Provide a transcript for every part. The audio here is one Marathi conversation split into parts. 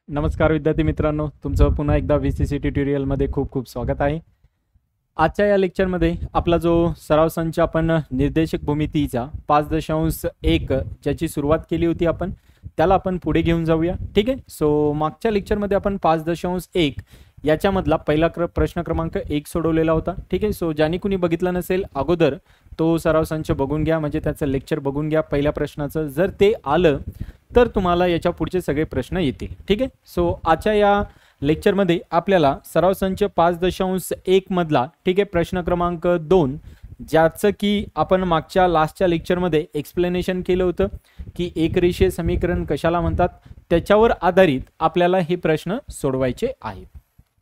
नमस्कार विद्यार्थी मित्रांनो, तुमचं पुन्हा एकदा VCC ट्युटोरियलमध्ये खूप खूप स्वागत आहे. आजच्या या लेक्चरमध्ये आपला जो सराव संच आपण निर्देशक भूमितीचा 5.1 ज्याची सुरुवात केली होती त्याला आपण पुढे घेऊन जाऊया. ठीक आहे. सो मागच्या लेक्चरमध्ये आपण 5.1 याच्यामधला पहिला प्रश्न क्रमांक 1 सोडवलेला होता. ठीक आहे. सो ज्याने कुणी बघितलं नसेल अगोदर तो सराव संच बघून घ्या, म्हणजे त्याचं लेक्चर बघून घ्या पहिल्या प्रश्नाचं. जर ते आलं तर तुम्हाला याच्या पुढचे सगळे प्रश्न येतील. ठीक आहे. सो आजच्या या लेक्चरमध्ये आपल्याला सराव संच 5.1 मधला ठीक आहे प्रश्न क्रमांक 2 ज्याचं की आपण मागच्या लास्टच्या लेक्चरमध्ये एक्सप्लेनेशन केलं होतं की एकरेषीय समीकरण कशाला म्हणतात, त्याच्यावर आधारित आपल्याला हे प्रश्न सोडवायचे आहेत.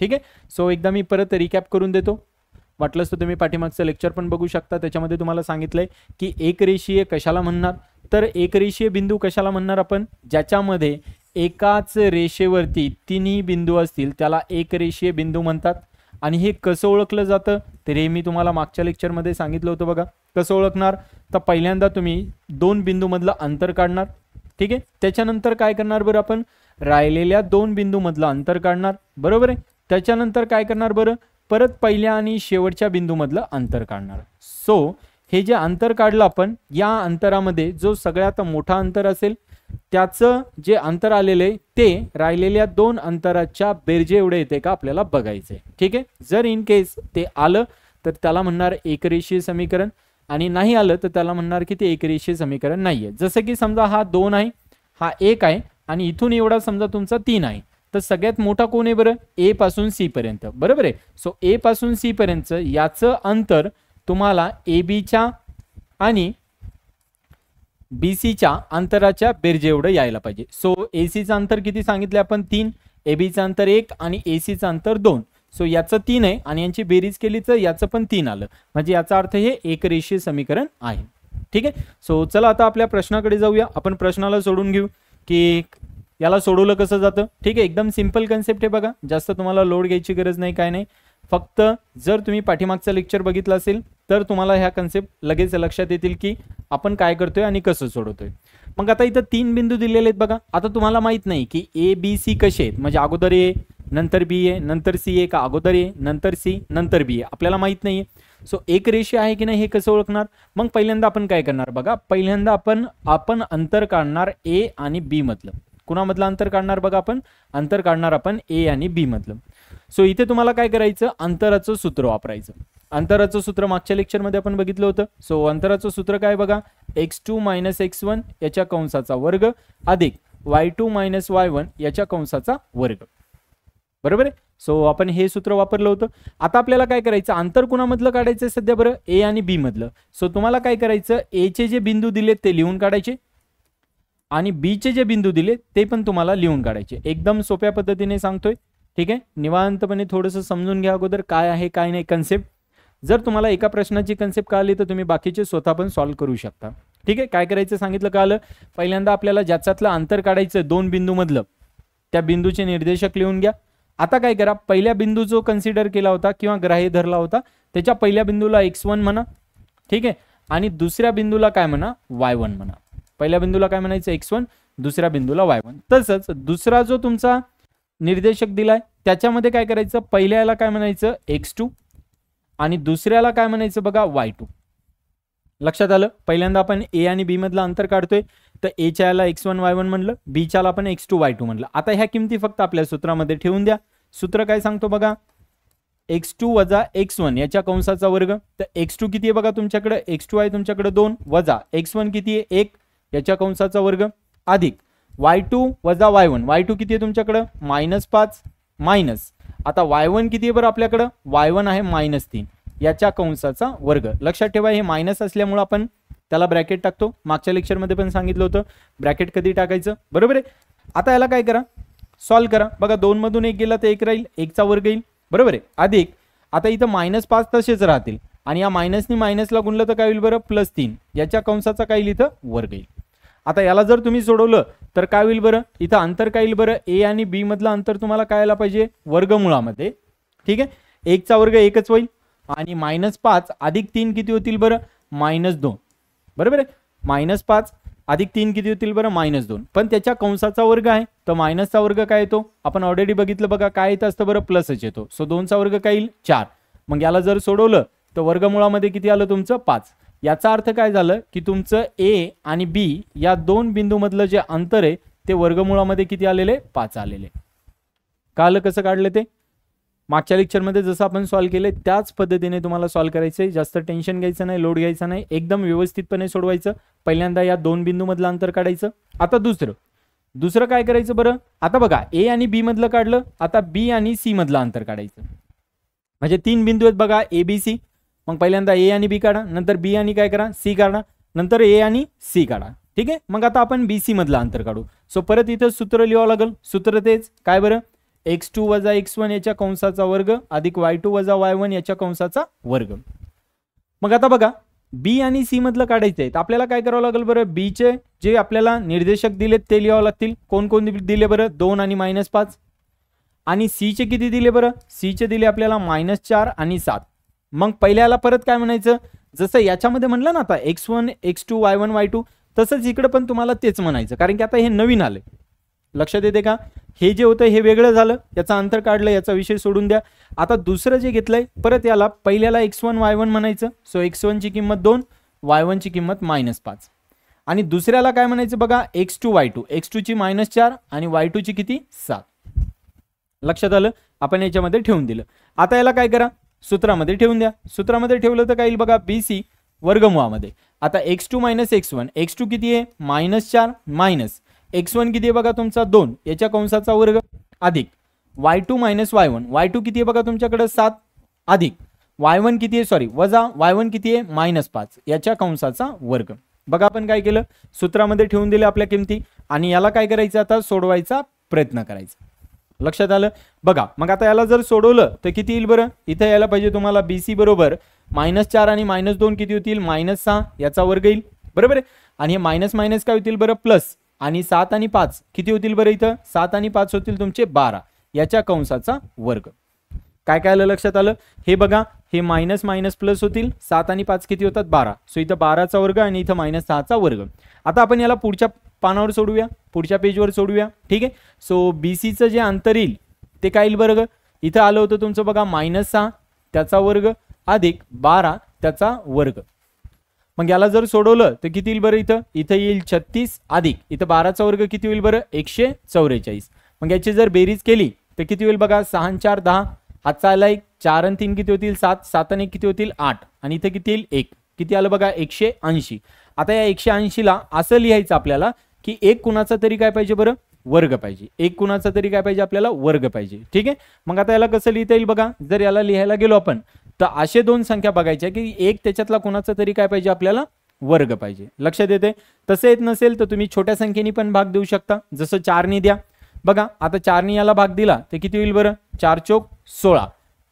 ठीक आहे. सो एकदा मी परत रिकॅप करून देतो. वाटलंच तर तुम्ही पाठीमागचं लेक्चर पण बघू शकता. त्याच्यामध्ये तुम्हाला सांगितलंय की एकरेषीय कशाला म्हणणार, तर एकरेषीय बिंदू कशाला म्हणणार आपण, ज्याच्यामध्ये एकाच रेषेवरती तिन्ही बिंदू असतील त्याला एकरेषीय बिंदू म्हणतात. आणि हे कसं ओळखलं जातं तर हे मी तुम्हाला मागच्या लेक्चरमध्ये सांगितलं होतं बघा. कसं ओळखणार, तर पहिल्यांदा तुम्ही दोन बिंदू मधलं अंतर काढणार. ठीक आहे. त्याच्यानंतर काय करणार बरं, आपण राहिलेल्या दोन बिंदू मधलं अंतर काढणार. बरोबर आहे. त्याच्यानंतर काय करणार बरं, परत पहिल्या आणि शेवटच्या बिंदू मधलं अंतर काढणार. सो हे जे अंतर काढलं आपण, या अंतरामध्ये जो सगळ्यात मोठा अंतर असेल त्याचं जे अंतर आलेलं आहे ते राहिलेल्या दोन अंतराच्या बेरजे एवढे येते का आपल्याला बघायचंय. ठीक आहे. जर इन केस ते आलं तर त्याला म्हणणार एकरेषीय समीकरण, आणि नाही आलं तर त्याला म्हणणार की ते एकरेषीय समीकरण नाहीये. जसं की समजा हा 2 आहे, हा 1 आहे, आणि इथून एवढा समजा तुमचा 3 आहे, तर सगळ्यात मोठा कोण आहे बरं, ए पासून सी पर्यंत. बरोबर आहे. सो ए पासून सी पर्यंत याचं अंतर तुम्हाला ए बीच्या आणि बीसीच्या अंतराच्या बेरजे एवढं यायला पाहिजे. सो एसीचं अंतर किती सांगितले आपण, 3, एबीचं अंतर 1 आणि एसीचं अंतर 2. सो याचं 3 आहे आणि यांची बेरीज केली तर याचं पण 3 आलं, म्हणजे याचा अर्थ हे एकरेषीय समीकरण आहे. ठीक आहे. सो चला आता आपल्या प्रश्नाकडे जाऊया. आपण प्रश्नाला सोडून घेऊ की याला सोडवलं कसं जातं. ठीक आहे. एकदम सिंपल कन्सेप्ट आहे बघा, जास्त तुम्हाला लोड घ्यायची गरज नाही, काय नाही. फक्त जर तुम्ही पाठीमागचं लेक्चर बघितलं असेल तर तुम्हाला ह्या कन्सेप्ट लगेच लक्षात येतील की आपण काय करतोय आणि कसं सोडवतोय. मग आता इथं 3 बिंदू दिलेले आहेत बघा. आता तुम्हाला माहित नाही की ए बी सी कसे आहेत, म्हणजे अगोदर ए नंतर बी ए नंतर सी ए, का अगोदर ए नंतर सी नंतर बी ए, आपल्याला माहित नाहीये. सो एक रेषीय आहे की नाही हे कसं ओळखणार. मग पहिल्यांदा आपण काय करणार बघा, पहिल्यांदा आपण अंतर काढणार ए आणि बी मधलं. कुणामधलं अंतर काढणार बघा, आपण अंतर काढणार आपण ए आणि बी मधलं. सो इथे तुम्हाला काय करायचं, अंतराचं सूत्र वापरायचं. अंतराचं सूत्र मागच्या लेक्चरमध्ये आपण बघितलं होतं. सो अंतराचं सूत्र काय बघा, x2 - x1 याच्या कंसाचा वर्ग अधिक y2 - y1 याच्या कंसाचा वर्ग. बरोबर आहे. सो आपण हे सूत्र वापरलं होतं. आता आपल्याला काय करायचं, अंतर कुणामधलं काढायचं सध्या बरं, ए आणि बी मधलं. सो तुम्हाला काय करायचं, ए चे जे बिंदू दिलेत ते लिहून काढायचे आणि बी चे जे बिंदू दिले ते पण तुम्हाला लिहून काढायचे. एकदम सोप्या पद्धतीने सांगतोय. ठीक आहे. निवांतपणे थोडंसं समजून घ्या अगोदर काय आहे काय नाही कन्सेप्ट. जर तुम्हाला एका प्रश्नाची कन्सेप्ट कळली तर तुम्ही बाकीचे स्वतः पण सॉल्व्ह करू शकता. ठीक आहे. काय करायचं सांगितलं कळलं. पहिल्यांदा आपल्याला ज्याच्यातलं अंतर काढायचं दोन बिंदू मधलं, त्या बिंदूचे निर्देशक लिहून घ्या. आता काय करा, पहिल्या बिंदू जो कन्सिडर केला होता किंवा ग्राह्य धरला होता त्याच्या पहिल्या बिंदूला x1 म्हणा. ठीक आहे. आणि दुसऱ्या बिंदूला काय म्हणा, y1 म्हणा. पहिल्या बिंदूला काय म्हणायचं x1, दुसऱ्या बिंदूला y1. तसंच दुसरा जो तुमचा निर्देशक दिलाय त्याच्यामध्ये काय करायचं, पहिल्याला काय म्हणायचं x2 आणि दुसऱ्याला काय म्हणायचं बघा y2. लक्षात आलं. पहिल्यांदा आपण ए आणि बी मधलं अंतर काढतोय, तर ए च्या याला x1 y1 म्हणलं, बी च्याला आपण x2 y2 म्हणलं. आता ह्या किमती फक्त आपल्या सूत्रामध्ये ठेवून द्या. सूत्र काय सांगतो बघा, x2 - x1 याच्या कंसाचा वर्ग. तर x2 किती आहे बघा तुमच्याकडे, x2 आहे तुमच्याकडे 2, वजा x1 किती आहे 1 याच्या कंसाचा वर्ग अधिक y2 - y1. y2 किती आहे तुमच्याकडे -5 मायनस, आता y1 किती आहे बरं आपल्याकडं, y1 आहे -3 याच्या कंसाचा वर्ग. लक्षात ठेवा हे मायनस असल्यामुळे आपण त्याला ब्रॅकेट टाकतो. मागच्या लेक्चरमध्ये पण सांगितलं होतं ब्रॅकेट कधी टाकायचं. बरोबर आहे. आता याला काय करा, सॉल्व्ह करा बघा. 2 मधून 1 गेला तर 1 राहील, 1 चा वर्ग येईल. बरोबर आहे. अधिक आता इथं -5 तसेच राहतील आणि या मायनसनी मायनसला गुणलं तर काय होईल बरं, +3 याच्या कंसाचा काय येईल इथं वर्ग येईल. आता याला जर तुम्ही सोडवलं तर काय होईल बरं, इथं अंतर काय येईल बरं, ए आणि बी मधलं अंतर तुम्हाला काय यायला पाहिजे वर्गमुळामध्ये. ठीक आहे. 1 चा वर्ग 1च होईल आणि -5 अधिक 3 किती होतील बरं, -2. बरोबर आहे. -5 अधिक 3 किती होतील बरं, -2. पण त्याच्या कंसाचा वर्ग आहे तर मायनसचा वर्ग काय येतो, आपण ऑलरेडी बघितलं बघा, काय येत असतं बरं, प्लसच येतो. सो 2चा वर्ग काय येईल 4. मग याला जर सोडवलं तर वर्गमुळामध्ये किती आलं तुमचं 5. याचा अर्थ काय झालं की तुमचं ए आणि बी या दोन बिंदूमधलं जे अंतर आहे ते वर्गमुळामध्ये किती आलेले 5 आलेले. कळलं कसं काढलं ते? मागच्या लेक्चरमध्ये जसं आपण सॉल्व्ह केले त्याच पद्धतीने तुम्हाला सॉल्व्ह करायचं आहे. जास्त टेन्शन घ्यायचं नाही, लोड घ्यायचा नाही, एकदम व्यवस्थितपणे सोडवायचं. पहिल्यांदा या दोन बिंदूमधलं अंतर काढायचं. आता दुसरं काय करायचं बरं, आता बघा ए आणि बी मधलं काढलं, आता बी आणि सी मधलं अंतर काढायचं. म्हणजे 3 बिंदू आहेत बघा ए बी सी. मग पहिल्यांदा ए आणि बी काढा, नंतर बी आणि काय करा सी काढा, नंतर ए आणि सी काढा. ठीक आहे, मग आता आपण बी सी मधलं अंतर काढू. सो परत इथं सूत्र लिहावं लागेल. सूत्र तेच काय बरं, x2 वजा x1 याच्या कंसाचा वर्ग अधिक y2 वजा y1 याच्या कंसाचा वर्ग. मग आता बघा बी आणि सी मधलं काढायचं आहे तर आपल्याला काय करावं लागेल बरं, बी चे जे आपल्याला निर्देशक दिलेत ते लिहावं लागतील. कोण कोण दिले बरं, 2 आणि -5. आणि सी चे किती दिले बरं, सी चे दिले आपल्याला -4 आणि 7. मग पहिल्याला परत काय म्हणायचं, जसं याच्यामध्ये म्हणलं ना आता x1 x2 y1 y2 तसंच इकडे पण तुम्हाला तेच म्हणायचं, कारण की आता हे नवीन आले. लक्षात येते का, हे जे होतं हे वेगळं झालं, याचं अंतर काढलं, याचा विषय सोडून द्या. आता दुसरं जे घेतलंय परत याला पहिल्याला x1 y1 म्हणायचं. सो x1 ची किंमत 2, y1 ची किंमत -5. आणि दुसऱ्याला काय म्हणायचं बघा, x2 y2, x2 ची -4 आणि y2 ची किती 7. लक्षात आलं, आपण याच्यामध्ये ठेवून दिलं. आता याला काय करा, सूत्रामध्ये ठेवून द्या. सूत्रामध्ये ठेवलं तर काय येईल बघा, BC वर्गमुळामध्ये. आता x2 - x1, x2 किती आहे -4 मायनस x1 किती आहे बघा तुमचा 2 याच्या कंसाचा वर्ग अधिक y2 - y1, y2 किती आहे बघा तुमच्याकडे 7 अधिक y1 किती आहे सॉरी वजा y1 किती आहे -5 याच्या कंसाचा वर्ग. बघा आपण काय केलं, सूत्रामध्ये ठेवून दिले आपल्या किमती आणि याला काय करायचं आता सोडवायचा प्रयत्न करायचा. लक्षात आलं बघा. मग आता याला जर सोडवलं तर किती येईल बरं, इथे यायला पाहिजे तुम्हाला BC बरोबर -4 आणि -2 किती होतील -6 याचा वर्ग येईल बरोबर आहे. आणि हे मायनस मायनस काय होतील बरं प्लस, आणि 7 आणि 5 किती होतील बरं, इथं 7 आणि 5 होतील तुमचे 12 याच्या कंसाचा वर्ग. काय काय आलं लक्षात आलं, हे बघा हे मायनस मायनस प्लस होतील, 7 आणि 5 किती होतात 12. सो इथं 12चा वर्ग आणि इथं -6चा वर्ग. आता आपण याला पुढच्या पानावर सोडूया, पुढच्या पेजवर सोडूया. ठीक आहे, सो BCचं जे अंतर येईल ते काय येईल बरं, इथं आलं होतं तुमचं बघा -6 त्याचा वर्ग अधिक 12 त्याचा वर्ग. मग याला जर सोडवलं तर किती येईल बरं, इथं येईल 36 अधिक इथं 12चा वर्ग किती होईल बरं 144. मग याची जर बेरीज केली तर किती होईल बघा, 6 आणि 4 10, हातचा आला 1, 4 आणि 3 किती होतील 7, 7 आणि 1 किती होतील 8 आणि इथं किती येईल 1, किती आलं बघा 180. आता या 180ला असं लिहायचं आपल्याला की एक कुणाचा तरी काय पाहिजे बरं, वर्ग पाहिजे. एक कुणाचा तरी काय पाहिजे आपल्याला, वर्ग पाहिजे. ठीक आहे, मग आता याला कसं लिहिता येईल बघा, जर याला लिहायला गेलो आपण तर असे दोन संख्या बघायच्या की एक त्याच्यातला कोणाचा तरी काय पाहिजे आपल्याला, वर्ग पाहिजे. लक्षात येते. तसं येत नसेल तर तुम्ही छोट्या संख्येने पण भाग देऊ शकता, जसं 4 ने द्या. बघा आता 4 ने याला भाग दिला तर किती होईल बरं, 4 चोक 16,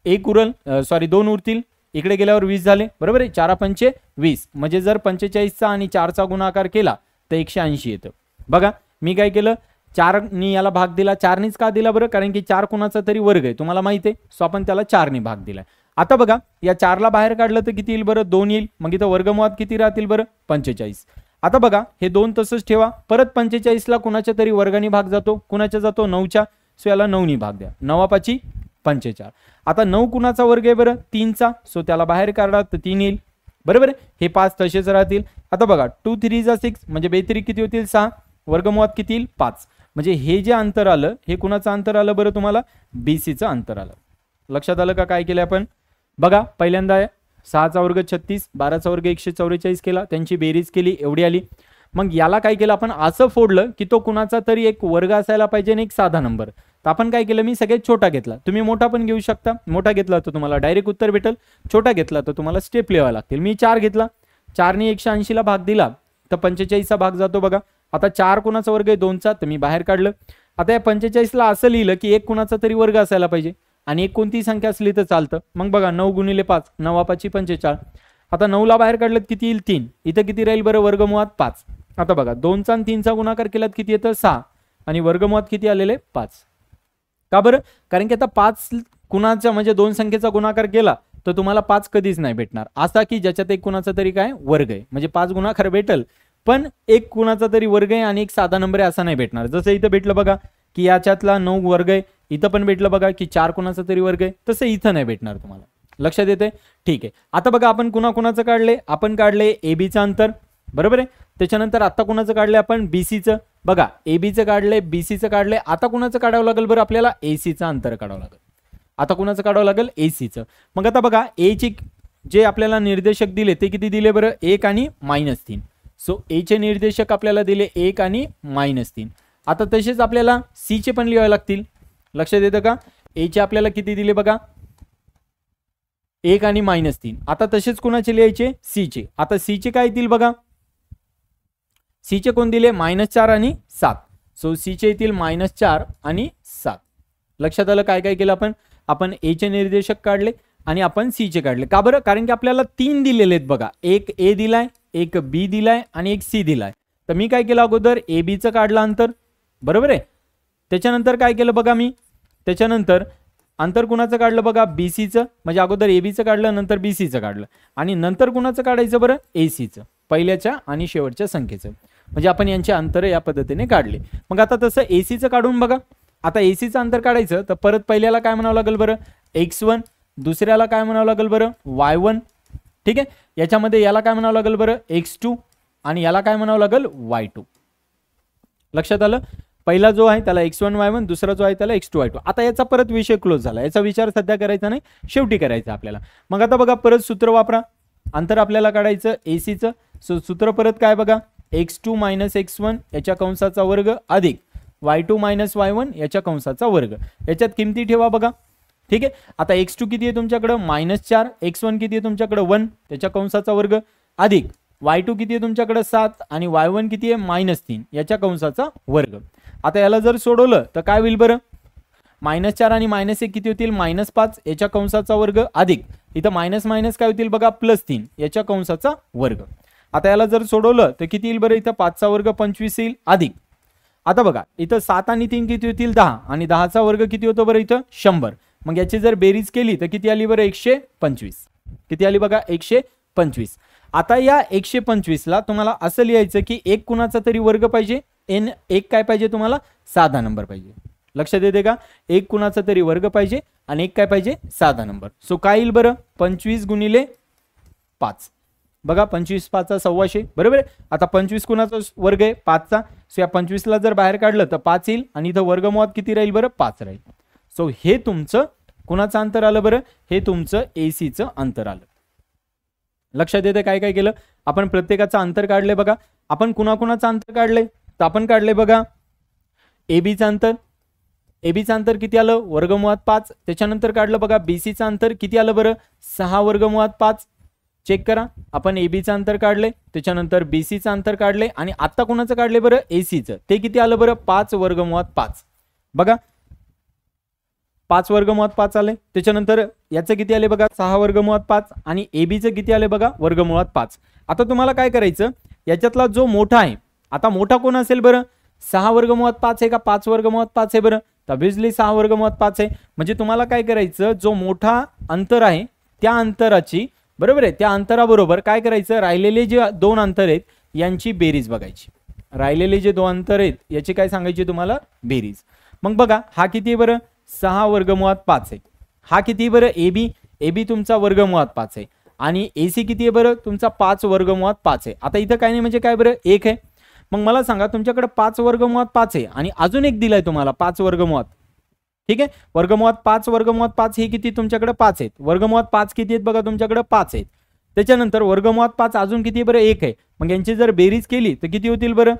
एक उरल सॉरी 2 उरतील, इकडे गेल्यावर 20 झाले बरोबर आहे. 4 पंचे 20, म्हणजे जर 45चा आणि 4चा गुणाकार केला तर 180 येतं. बघा मी काय केलं, 4 ने याला भाग दिला. 4 नेच का दिला बरं, कारण की 4 कुणाचा तरी वर्ग आहे तुम्हाला माहिती आहे, सो आपण त्याला 4 ने भाग दिलाय. आता बघा या 4 ला बाहेर काढलं तर किती येईल बरं, 2 येईल. मग इथं वर्गमुळात किती राहतील बरं, 45. आता बघा हे 2 तसंच ठेवा, परत 45 ला कुणाच्या तरी वर्गाने भाग जातो, कुणाच्या जातो 9च्या, सो याला 9 ने भाग द्या, 9 5 45. आता 9 कुणाचा वर्ग आहे बरं, 3चा, सो त्याला बाहेर काढला तर 3 येईल बरोबर आहे. हे 5 तसेच राहतील. आता बघा 2 3 जा 6, म्हणजे बेतरी किती होतील 6, वर्गमुळात किती येईल 5. म्हणजे हे जे अंतर आलं हे कुणाचं अंतर आलं बरं तुम्हाला, BCचं अंतर आलं. लक्षात आलं का काय केलं आपण. बघा पहिल्यांदा 6चा वर्ग 36, 12चा वर्ग 144 केला, त्यांची बेरीज केली, एवढी आली. मग याला काय केलं आपण, असं फोडलं की तो कुणाचा तरी एक वर्ग असायला पाहिजे आणि एक साधा नंबर. तर आपण काय केलं, मी सगळ्यात छोटा घेतला, तुम्ही मोठा पण घेऊ शकता. मोठा घेतला तर तुम्हाला डायरेक्ट उत्तर भेटेल, छोटा घेतला तर तुम्हाला स्टेप लिहावा लागतील. मी 4 घेतला, 4 ने 180 ला भाग दिला तर 45चा भाग जातो बघा. आता 4 कुणाचा वर्ग आहे 2चा, तर मी बाहेर काढलं. आता या 45 ला असं लिहिलं की एक कुणाचा तरी वर्ग असायला पाहिजे आणि एक कोणती संख्या असली तर चालतं. मग बघा 9 गुणिले 5, 9 5 45. आता 9 ला बाहेर काढलं किती येईल 3, इथं किती राहील बरं, वर्गमुळात 5. आता बघा 2चा आणि 3चा गुणाकार केलात किती येतं 6 आणि वर्गमुळात किती आलेले 5. का बरं, कारण की आता 5 कुणाचा म्हणजे 2 संख्येचा गुणाकार केला तर तुम्हाला 5 कधीच नाही भेटणार असा की ज्याच्यात एक कुणाचा तरी काय वर्ग आहे. म्हणजे 5 गुणाकार भेटेल पण एक कुणाचा तरी वर्ग आहे आणि एक साधा नंबर आहे असा नाही भेटणार. जसं इथं भेटलं बघा की याच्यातला 9 वर्ग आहे, इथं पण भेटलं बघा की 4 कुणाचा तरी वर्ग आहे, तसं इथं नाही भेटणार तुम्हाला. लक्षात येते? ठीक आहे. आता बघा आपण कुणाकुणाचं काढले, आपण काढले एबीचं अंतर, बरोबर आहे. त्याच्यानंतर आता कुणाचं काढले आपण बीसीचं, बघा एबीचं काढले, बीसीचं काढले, आता कुणाचं काढावं लागेल बरं आपल्याला, एसीचं अंतर काढावं लागेल. आता कुणाचं काढावं लागेल, एसीचं. मग आता बघा एची जे आपल्याला निर्देशक दिले ते किती दिले बरं, 1 आणि -3. सो एचे निर्देशक आपल्याला दिले 1 आणि -3. आता तसेच आपल्याला सी चे पण लिहावे लागतील. लक्षात येतं का? एचे आपल्याला किती दिले बघा, 1 आणि -3. आता तसेच कुणाचे लिहायचे, सी चे. आता सी चे काय येतील बघा, सी चे कोण दिले, -4 आणि 7. सो सी चे येतील -4 आणि 7. लक्षात आलं काय काय केलं आपण एचे निर्देशक काढले आणि आपण सी चे काढले. का बरं? कारण की आपल्याला 3 दिलेले आहेत बघा, एक ए दिलाय, एक बी दिलाय आणि एक सी दिलाय. तर मी काय केलं, अगोदर ए बीचं काढलं अंतर, बरोबर आहे. त्याच्यानंतर काय केलं बघा, मी त्याच्यानंतर अंतर कुणाचं काढलं बघा, बीसीचं. म्हणजे अगोदर ए बीचं काढलं, नंतर बीसीचं काढलं आणि नंतर कुणाचं काढायचं बरं, एसीचं, पहिल्याच्या आणि शेवटच्या संख्येचं. म्हणजे आपण यांचे अंतर या पद्धतीने काढले. मग आता तसं एसीचं काढून बघा. आता एसीचं अंतर काढायचं तर परत पहिल्याला काय म्हणावं लागेल बरं, x1, दुसऱ्याला काय म्हणावं लागेल बरं, y1. ठीक आहे. याच्यामध्ये याला काय म्हणावं लागेल बरं, x2 आणि याला काय म्हणावं लागेल, y2. लक्षात आलं? पहिला जो आहे त्याला x1 y1, दुसरा जो आहे त्याला x2 y2. आता याचा परत विषय क्लोज झाला, याचा विचार सध्या करायचा नाही, शेवटी करायचा आपल्याला. मग आता बघा परत सूत्र वापरा. अंतर आपल्याला काढायचं एसीचं. सो सूत्र परत काय बघा, x2 - x1 याच्या कंसाचा वर्ग अधिक y2 - y1 याच्या कंसाचा वर्ग. याच्यात किमती ठेवा बघा. ठीक आहे. आता x2 किती आहे तुमच्याकडे, -4, x1 किती आहे तुमच्याकडे 1 त्याच्या कंसाचा वर्ग अधिक y2 किती आहे तुमच्याकडे 7 आणि y1 किती आहे -3 याच्या कंसाचा वर्ग. आता याला जर सोडवलं तर काय होईल बरं, -4 आणि -1 किती होतील, -5 याच्या कंसाचा वर्ग अधिक इथं मायनस मायनस काय होतील बघा, +3 याच्या कंसाचा वर्ग. आता याला जर सोडवलं तर किती येईल बरं, इथं 5चा वर्ग 25 येईल अधिक. आता बघा इथं 7 आणि 3 किती होतील 10 आणि 10चा वर्ग किती होतो बरं इथं 100. मग याची जर बेरीज केली तर किती आली बरं 125. किती आली बघा 125. आता या 125 ला तुम्हाला असं लिहायचं की एक कुणाचा तरी वर्ग पाहिजे, एन एक काय पाहिजे तुम्हाला साधा नंबर पाहिजे. लक्षात येते का, एक कुणाचा तरी वर्ग पाहिजे आणि एक काय पाहिजे साधा नंबर. सो काय येईल बरं 25 गुणिले 5. बघा 25 5 125 बरोबर आहे. आता 25 कुणाचा वर्ग आहे 5चा. सो या 25 ला जर बाहेर काढलं तर 5 येईल आणि इथं वर्गमुळात किती राहील बरं 5 राहील. सो हे तुमचं कुणाचं अंतर आलं बरं, हे तुमचं एसीचं अंतर आलं. लक्षात येते काय काय केलं आपण, प्रत्येकाचं अंतर काढले बघा. आपण कुणाकुणाचं अंतर काढले तर आपण काढले बघा एबीचं अंतर. एबीचं अंतर किती आलं वर्गमुळात 5. त्याच्यानंतर काढलं बघा बीसीचं अंतर किती आलं बरं 6 वर्गमुळात 5. चेक करा, आपण एबीचं अंतर काढले, त्याच्यानंतर बीसीचं अंतर काढले आणि आता कोणाचं काढले बरं एसीचं, ते किती आलं बरं 5 वर्गमुळात 5. बघा 5 वर्गमुळात 5 आले. त्याच्यानंतर याचं किती आले बघा 6 वर्गमुळात 5 आणि एबीचं किती आले बघा वर्गमुळात 5. आता तुम्हाला काय करायचं, याच्यातला जो मोठा आहे, आता मोठा कोण असेल बरं 6 वर्गमुळात 5 आहे का 5 वर्गमुळात 5 आहे बरं, तर ऑब्व्हियसली 6 वर्गमुळात 5 आहे. म्हणजे तुम्हाला काय करायचं, जो मोठा अंतर आहे त्या अंतराची बरोबर आहे, त्या अंतराबरोबर काय करायचं, राहिलेले जे 2 अंतर आहेत यांची बेरीज बघायची. राहिलेले जे 2 अंतर आहेत याची काय सांगायची तुम्हाला बेरीज. मग बघा हा किती आहे बरं 6 वर्गमुळात 5 आहे. हा किती बरं एबी, एबी तुमचा वर्गमुळात 5 आहे आणि एसी किती आहे बरं तुमचा 5 वर्गमुळात 5 आहे. आता इथं काय नाही म्हणजे काय बरं 1 आहे. मग मला सांगा तुमच्याकडे 5 वर्गमुळात 5 आहे आणि अजून एक दिलाय तुम्हाला 5 वर्गमुळात. ठीक आहे, वर्गमुळात 5 वर्गमुळात 5 हे किती तुमच्याकडे 5 आहेत. वर्गमुळात 5 किती आहेत बघा तुमच्याकडे 5 आहेत. त्याच्यानंतर वर्गमुळात 5 अजून किती बरं 1 आहे. मग यांची जर बेरीज केली तर किती होतील बरं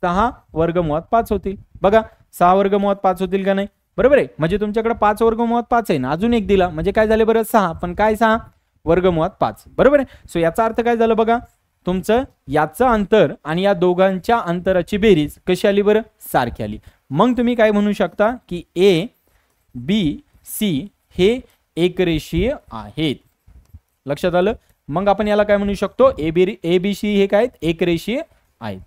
6 वर्गमुळात 5 होतील. बघा 6 वर्गमुळात 5 होतील का नाही, बरोबर आहे. म्हणजे तुमच्याकडे 5 वर्गमुळात 5 आहे ना, अजून एक दिला म्हणजे काय झाले बरं 6, पण काय 6 वर्गमुळात 5 बरोबर आहे. सो याचा अर्थ काय झालं बघा, तुमचं याचं अंतर आणि या दोघांच्या अंतराची बेरीज कशी आली बरं सारखी आली. मग तुम्ही काय म्हणू शकता की ए बी सी हे एकरेषीय आहेत. लक्षात आलं. मग आपण याला काय म्हणू शकतो, ए बी सी हे काय आहेत एकरेषीय आहेत.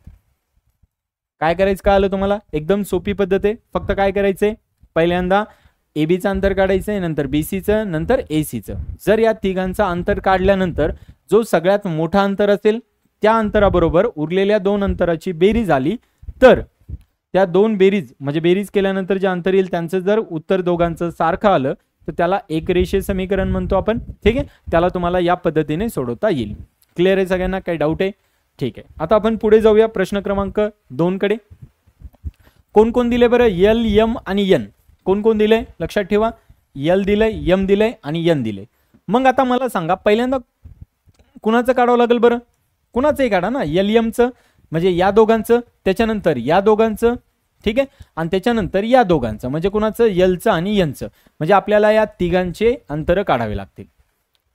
काय करायचं का आलं तुम्हाला, एकदम सोपी पद्धत आहे. फक्त काय करायचंय, पहिल्यांदा एबीचं अंतर काढायचंय, नंतर बीसीचं, नंतर एसीचं. जर या तिघांचं अंतर काढल्यानंतर जो सगळ्यात मोठा अंतर असेल त्या अंतराबरोबर उरलेल्या 2 अंतराची बेरीज आली तर त्या दोन बेरीज म्हणजे बेरीज केल्यानंतर जे अंतर येईल त्यांचं जर उत्तर दोघांचं सारखं आलं तर त्याला एक रेषीय समीकरण म्हणतो आपण. ठीक आहे, त्याला तुम्हाला या पद्धतीने सोडवता येईल. क्लिअर आहे सगळ्यांना, काही डाऊट आहे? ठीक आहे, आता आपण पुढे जाऊया प्रश्न क्रमांक 2 कडे. कोण कोण दिले बरं? एल, एम आणि एन. कोण कोण दिले लक्षात ठेवा. एल दिलंय, एम दिलंय आणि एन दिले. मग आता मला सांगा पहिल्यांदा कुणाचं काढावं लागेल बरं? कुणाचंही काढा ना. एल एमचं म्हणजे या दोघांचं, त्याच्यानंतर या दोघांचं, ठीक आहे, आणि त्याच्यानंतर या दोघांचं म्हणजे कुणाचं? एलचं आणि एनचं. म्हणजे आपल्याला या तिघांचे अंतर काढावे लागतील.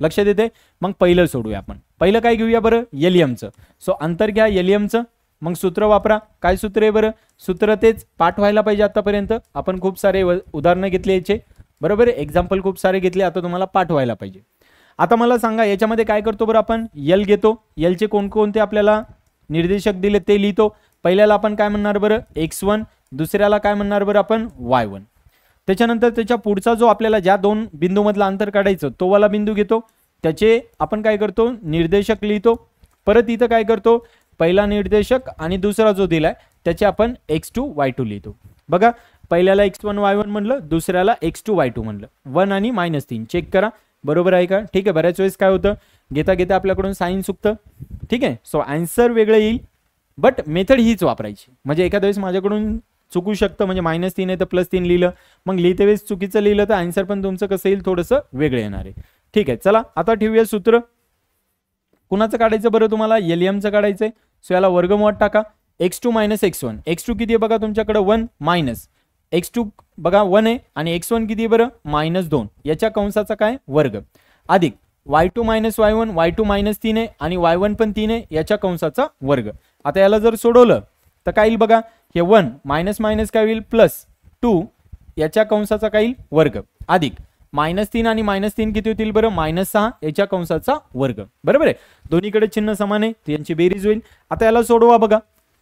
लक्षात येते? मग पहिलं सोडूया आपण. पहिलं काय घेऊया बरं? एल एमचं. सो अंतर घ्या एल एमचं. मग सूत्र वापरा. काय सूत्र आहे बरं? सूत्र तेच पाठ व्हायला पाहिजे. आतापर्यंत आपण खूप सारे उदाहरणं घेतले याचे, बरोबर आहे, एक्झाम्पल खूप सारे घेतले. आता तुम्हाला पाठ व्हायला पाहिजे. आता मला सांगा याच्यामध्ये काय करतो बरं आपण? एल घेतो. एलचे कोणकोणते आपल्याला निर्देशक दिले ते लिहितो. पहिल्याला आपण काय म्हणणार बरं? x1. दुसऱ्याला काय म्हणणार बरं आपण? y1. त्याच्यानंतर त्याच्या पुढचा जो आपल्याला ज्या दोन बिंदूमधला अंतर काढायचं तो वाला बिंदू घेतो. त्याचे आपण काय करतो? निर्देशक लिहितो. परत इथं काय करतो? पहिला निर्देशक आणि दुसरा जो दिलाय त्याचे आपण x2 y2 लिहितो. बघा, पहिल्याला x1 y1 म्हणलं, दुसऱ्याला x2 y2 म्हणलं. 1 आणि -3 चेक करा बरोबर आहे का? ठीक आहे, बऱ्याच वेळेस काय होतं घेता घेता आपल्याकडून साइन चुकतं. ठीक आहे, सो आन्सर वेगळं येईल बट मेथड हीच वापरायची. म्हणजे एखाद्या वेळेस माझ्याकडून चुकू शकतं, म्हणजे -3 आहे तर +3 लिहिलं, मग लिहिते वेळेस चुकीचं लिहिलं तर आन्सर पण तुमचं कसं येईल? थोडंसं वेगळं येणार आहे. ठीक आहे, चला आता ठेवूया सूत्र. कुणाचं काढायचं बरं तुम्हाला? एल एमचं काढायचंय. सो याला वर्गमूळात टाका. x2 - x1. x2 किती आहे बघा तुमच्याकडे? 1 मायनस x2 बघा 1 आहे आणि x1 किती आहे बरं? -2. याच्या कंसाचा काय? वर्ग अधिक y2 - y1. y2 -3 आहे आणि y1 पण 3 आहे, याच्या कंसाचा वर्ग. आता याला जर सोडवलं तर काय येईल बघा? हे 1 मायनस मायनस काय होईल? +2 याच्या कंसाचा काय येईल? वर्ग अधिक -3 आणि -3 किती होतील बरं? -6 याच्या कंसाचा वर्ग. बरोबर आहे, दोन्हीकडे चिन्ह समान आहे, यांची बेरीज होईल. आता याला सोडवा बघा.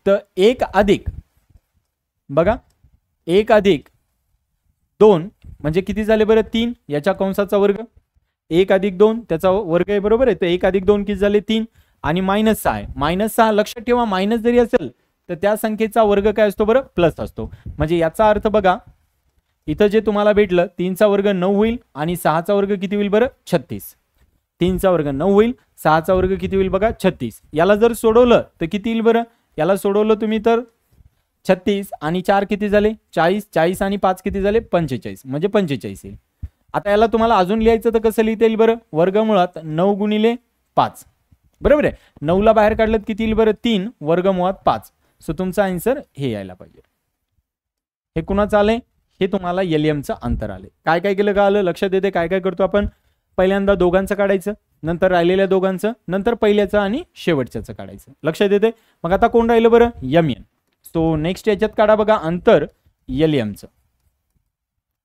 तर 1 अधिक बघा 1 अधिक 2 म्हणजे किती झाले बरं? 3 याच्या कंसाचा वर्ग. 1 अधिक 2 त्याचा वर्ग आहे, बरोबर आहे. तर 1 अधिक 2 किती झाले? 3 आणि -6 आहे. -6 लक्षात ठेवा, मायनस जरी असेल तर त्या संख्येचा वर्ग काय असतो बरं? प्लस असतो. म्हणजे याचा अर्थ बघा इथं जे तुम्हाला भेटलं 3 चा वर्ग 9 होईल आणि 6 चा वर्ग किती होईल बरं? 36. 3 चा वर्ग 9 होईल, 6 चा वर्ग किती होईल बघा? 36. याला जर सोडवलं तर किती येईल बरं? याला सोडवलं तुम्ही तर 36 आणि 4 किती झाले? 40. 40 आणि 5 किती झाले? 45. म्हणजे 45 येईल. आता याला तुम्हाला अजून लिहायचं तर कसं लिहिता येईल बरं? वर्गमुळात 9 गुणिले 5. बरोबर आहे, 9 ला बाहेर काढलं किती येईल बरं? 3 वर्गमुळात 5. सो तुमचा आन्सर हे यायला पाहिजे. हे कुणाचं आलंय? हे तुम्हाला एलएमचं अंतर आले. काय काय केलं का आलं? लक्षात येते काय काय करतो आपण? पहिल्यांदा दोघांचं काढायचं, नंतर राहिलेल्या दोघांचं, नंतर पहिल्याचं आणि शेवटच्याचं काढायचं. लक्षात येते? मग आता कोण राहिलं बरं? M N. सो नेक्स्ट याच्यात काढा बघा अंतर एलएमचं.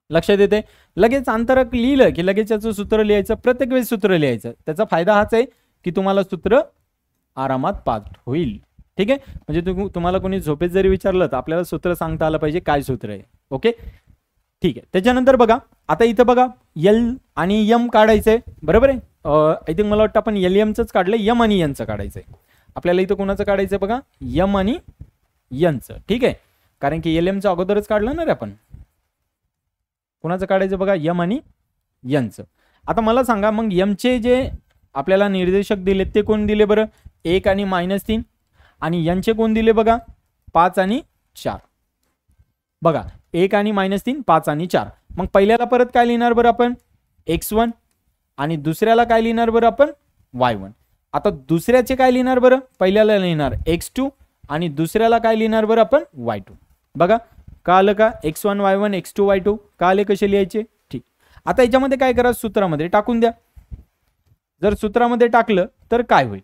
लक्षात येते? लगेच अंतर लिहिलं की लगेच याचं सूत्र लिहायचं, प्रत्येक वेळेस सूत्र लिहायचं. त्याचा फायदा हाच आहे की तुम्हाला सूत्र आरामात पाठ होईल. ठीक आहे, म्हणजे तुम्हाला कोणी झोपेत जरी विचारलं तर आपल्याला सूत्र सांगता आलं पाहिजे काय सूत्र आहे. ओके, ठीक आहे. त्याच्यानंतर बघा आता इथं बघा एल आणि एम काढायचंय, बरोबर आहे. आय थिंक मला वाटतं आपण एल एमचंच काढलंय, एम आणि एनचं काढायचंय. आपल्याला इथं कोणाचं काढायचंय बघा? एम आणि एनचं. ठीक आहे, कारण की एल एमचं अगोदरच काढलं ना रे आपण. कोणाचं काढायचं बघा? एम आणि एनचं. आता मला सांगा मग एमचे जे आपल्याला निर्देशक दिले ते कोण दिले बरं? 1 आणि -3. आणि यांचे कोण दिले बघा? 5 आणि 4. बघा 1 आणि -3, 5 आणि 4. मग पहिल्याला परत काय लिहिणार बरं आपण? x1 आणि दुसऱ्याला काय लिहिणार बरं आपण? y1. आता दुसऱ्याचे काय लिहिणार बरं? पहिल्याला लिहिणार x2 आणि दुसऱ्याला काय लिहिणार बरं आपण? y2. बघा का आलं का? x1 y1 x2 y2 का आले? कसे लिहायचे? ठीक. आता याच्यामध्ये काय करा? सूत्रामध्ये टाकून द्या. जर सूत्रामध्ये टाकलं तर काय होईल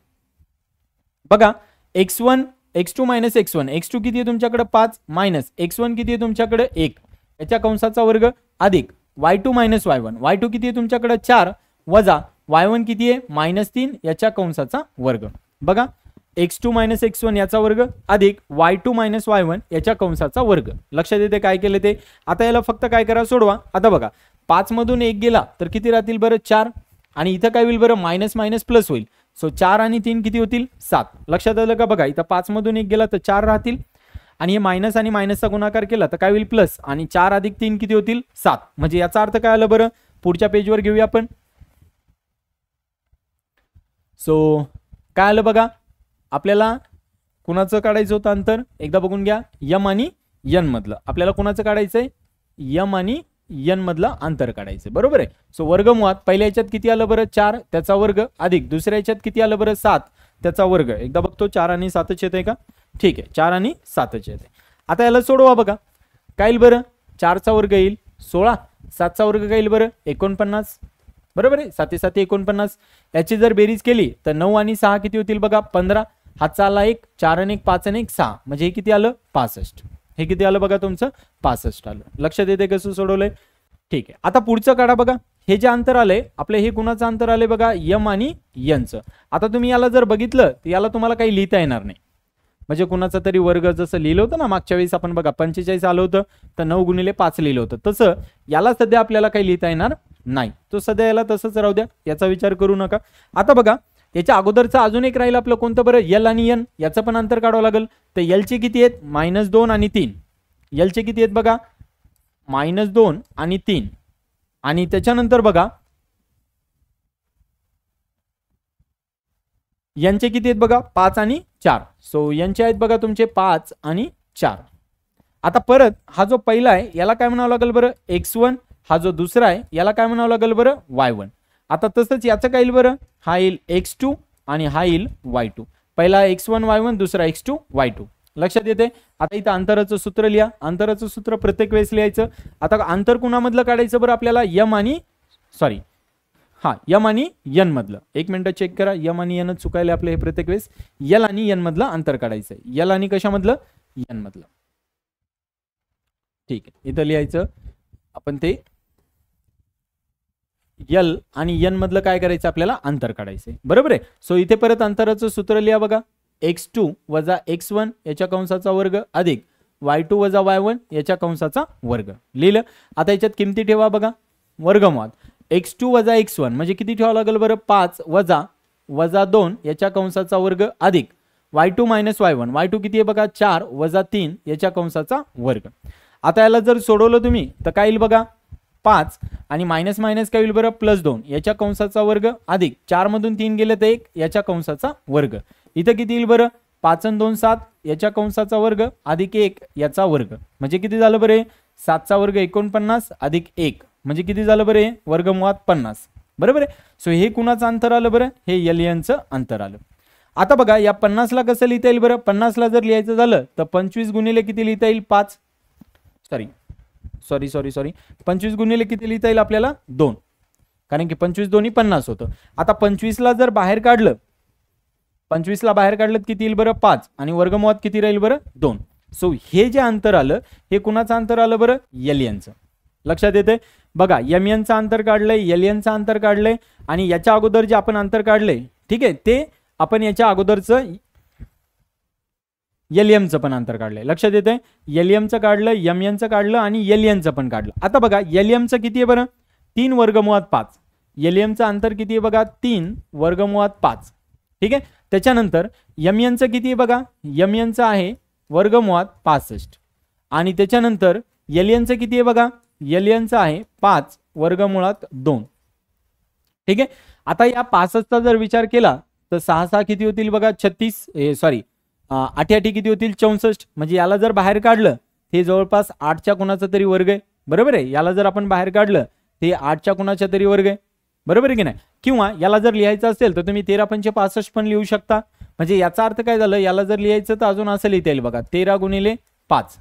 बघा? x1 x2 - x1. x2 किती आहे तुमच्याकडे? 5 मायनस x1 किती आहे तुमच्याकडे? 1 याच्या कंसाचा वर्ग अधिक y2 - y1. y2 किती आहे तुमच्याकडे? 4 वजा y1 किती आहे? -3 याच्या कंसाचा वर्ग. बघा x2 - x1 याचा वर्ग अधिक y2 - y1 याच्या कंसाचा वर्ग. लक्षात येते काय केलं ते? आता याला फक्त काय करा? सोडवा. आता बघा 5 मधून 1 गेला तर किती राहतील बरं? 4. आणि इथं काय होईल बरं? मायनस मायनस प्लस होईल. सो 4 आणि 3 किती होतील? 7. लक्षात आलं का? बघा इथं 5 मधून 1 गेला तर 4 राहतील आणि हे मायनस आणि मायनसचा गुणाकार केला तर काय होईल प्लस, आणि 4 अधिक 3 किती होतील 7. म्हणजे याचा अर्थ काय आलं बरं, पुढच्या पेजवर घेऊया आपण. सो काय आलं बघा, आपल्याला कुणाचं काढायचं होतं अंतर, एकदा बघून घ्या. यम आणि यन मधलं आपल्याला कुणाचं काढायचंय, यम आणि यन मधलं अंतर काढायचं, बरोबर आहे. सो वर्गमुळात पहिल्या याच्यात किती आलं बरं 4 त्याचा वर्ग, अधिक दुसऱ्या याच्यात किती आलं बरं 7 त्याचा वर्ग. एकदा बघतो 4 आणि 7 येते का, ठीक आहे 4 आणि 7 येते. आता याला सोडवा बघा, काय येईल बरं, 4 चा वर्ग येईल 16, 7 चा वर्ग काय येईल बरं 49, बरोबर आहे. 7 7 49. याची जर बेरीज केली तर 9 आणि 6 किती होतील बघा 15, हातचा आला 1, 4 आणि 1 5 आणि 1 6, म्हणजे हे किती आलं 65. हे किती आलं बघा तुमचं 65 आलं. लक्षात येते कसं सोडवलंय, ठीक आहे. आता पुढचं काढा बघा, हे जे अंतर आलंय आपलं, हे कुणाचं अंतर आलंय बघा यम आणि यनचं. आता तुम्ही याला जर बघितलं तर याला तुम्हाला काही लिहिता येणार नाही, म्हणजे कुणाचा तरी वर्ग जसं लिहिलं होतं ना मागच्या वेळेस आपण बघा 45 आलं होतं तर 9 गुणिले 5 लिहिलं होतं, तसं याला सध्या आपल्याला काही लिहिता येणार नाही. तो सध्या याला तसंच राहू द्या, याचा विचार करू नका. आता बघा याच्या अगोदरचं अजून एक राहील आपलं कोणतं बरं, यल आणि यन, याचं पण अंतर काढावं लागेल. तर यलचे किती आहेत -2 आणि 3, यलचे किती आहेत बघा -2 आणि 3, आणि त्याच्यानंतर बघा यांचे किती आहेत बघा 5 आणि 4. सो यांचे आहेत बघा तुमचे 5 आणि 4. आता परत हा जो पहिला आहे याला काय म्हणावं लागेल बरं x1, हा जो दुसरा आहे याला काय म्हणावं लागेल बरं y1. आता तसंच याचं काय येईल बरं, हा येईल x2 आणि हा येईल y2. पहिला x1 y1, दुसरा x2 y2. लक्षात येते. आता इथं अंतराचं सूत्र लिहा, अंतराचं सूत्र प्रत्येक वेळेस लिहायचं. आता अंतर कुणामधलं काढायचं बरं आपल्याला, यम आणि यन मधलं. एक मिनिट चेक करा, यम आणि यन चुकायला आपलं हे प्रत्येक वेळेस. यल आणि यन मधलं अंतर काढायचं, यल आणि कशामधलं, यन मधलं. ठीक आहे, इथं लिहायचं आपण ते यल आणि यन मधलं काय करायचं आपल्याला अंतर काढायचंय, बरोबर आहे. सो इथे परत अंतराचं सूत्र लिहा बघा, x2 वजा x1 याच्या कंसाचा वर्ग अधिक y2 वजा y1 याच्या कंसाचा वर्ग. लिहिलं. आता याच्यात किमती ठेवा बघा, वर्गमुळात x2 वजा x1 म्हणजे किती ठेवावं लागेल बरं 5 वजा 2 याच्या कंसाचा वर्ग अधिक y2 मायनस y1, y2 किती आहे बघा 4 वजा 3 याच्या कंसाचा वर्ग. आता याला जर सोडवलं तुम्ही तर काय येईल बघा 5 आणि मायनस मायनस काय होईल बरं +2 याच्या कंसाचा वर्ग अधिक 4 मधून 3 गेले तर 1 याच्या कंसाचा वर्ग. इथं किती येईल बरं 5 आणि 2 7 याच्या कंसाचा वर्ग अधिक 1 याचा वर्ग, म्हणजे किती झालं बरे 7 चा वर्ग 49 अधिक 1 म्हणजे किती झालं बरे वर्गमुळात 50, बरोबर आहे. सो हे कुणाचं अंतर आलं बरं, हे एलियनचं अंतर आलं. आता बघा या 50 ला कसं लिहिता येईल बरं, 50 ला जर लिहायचं झालं तर 25 गुणिले किती लिहिता येईल 5, सॉरी 25 गुणिले किती लिहिता येईल आपल्याला 2, कारण की 25 दोन्ही 50 होतं. आता 25 ला जर बाहेर काढलं, 25 ला बाहेर काढलं किती येईल बरं 5 आणि वर्गमुळात किती राहील बरं 2. सो हे जे अंतर आलं हे कुणाचं अंतर आलं बरं, एलियनचं. लक्षात येते बघा, एमएनचं अंतर काढलंय, एलियनचं अंतर काढलंय आणि याच्या अगोदर जे आपण अंतर काढलंय ठीक आहे ते आपण याच्या अगोदरचं एलियमचं पण अंतर काढलंय. लक्षात येते एलियमचं काढलं, एमएनचं काढलं आणि एलियनचं पण काढलं. आता बघा एलियमचं किती आहे बरं 3 वर्गमुळात 5, एलियमचं अंतर किती आहे बघा 3 वर्गमुळात 5, ठीक आहे. त्याच्यानंतर एमएनचं किती आहे बघा, एमएनचं आहे वर्गमुळात 65 आणि त्याच्यानंतर एलियनचं किती आहे बघा, एलियनचं आहे 5 वर्गमुळात 2, ठीक आहे. आता या 65चा जर विचार केला तर 6 6 किती होतील बघा 36, 8 8 किती होतील 64, म्हणजे याला जर बाहेर काढलं ते जवळपास 8च्या कोणाचा तरी वर्ग आहे, बरोबर आहे. याला जर आपण बाहेर काढलं ते 8च्या कोणाच्या तरी वर्ग आहे, बरोबर आहे की नाही. किंवा याला जर लिहायचं असेल तर तुम्ही 13 पंचे 65 पण लिहू शकता. म्हणजे याचा अर्थ काय झालं, याला जर लिहायचं तर अजून असं लिहिता येईल बघा 13 गुणिले 5,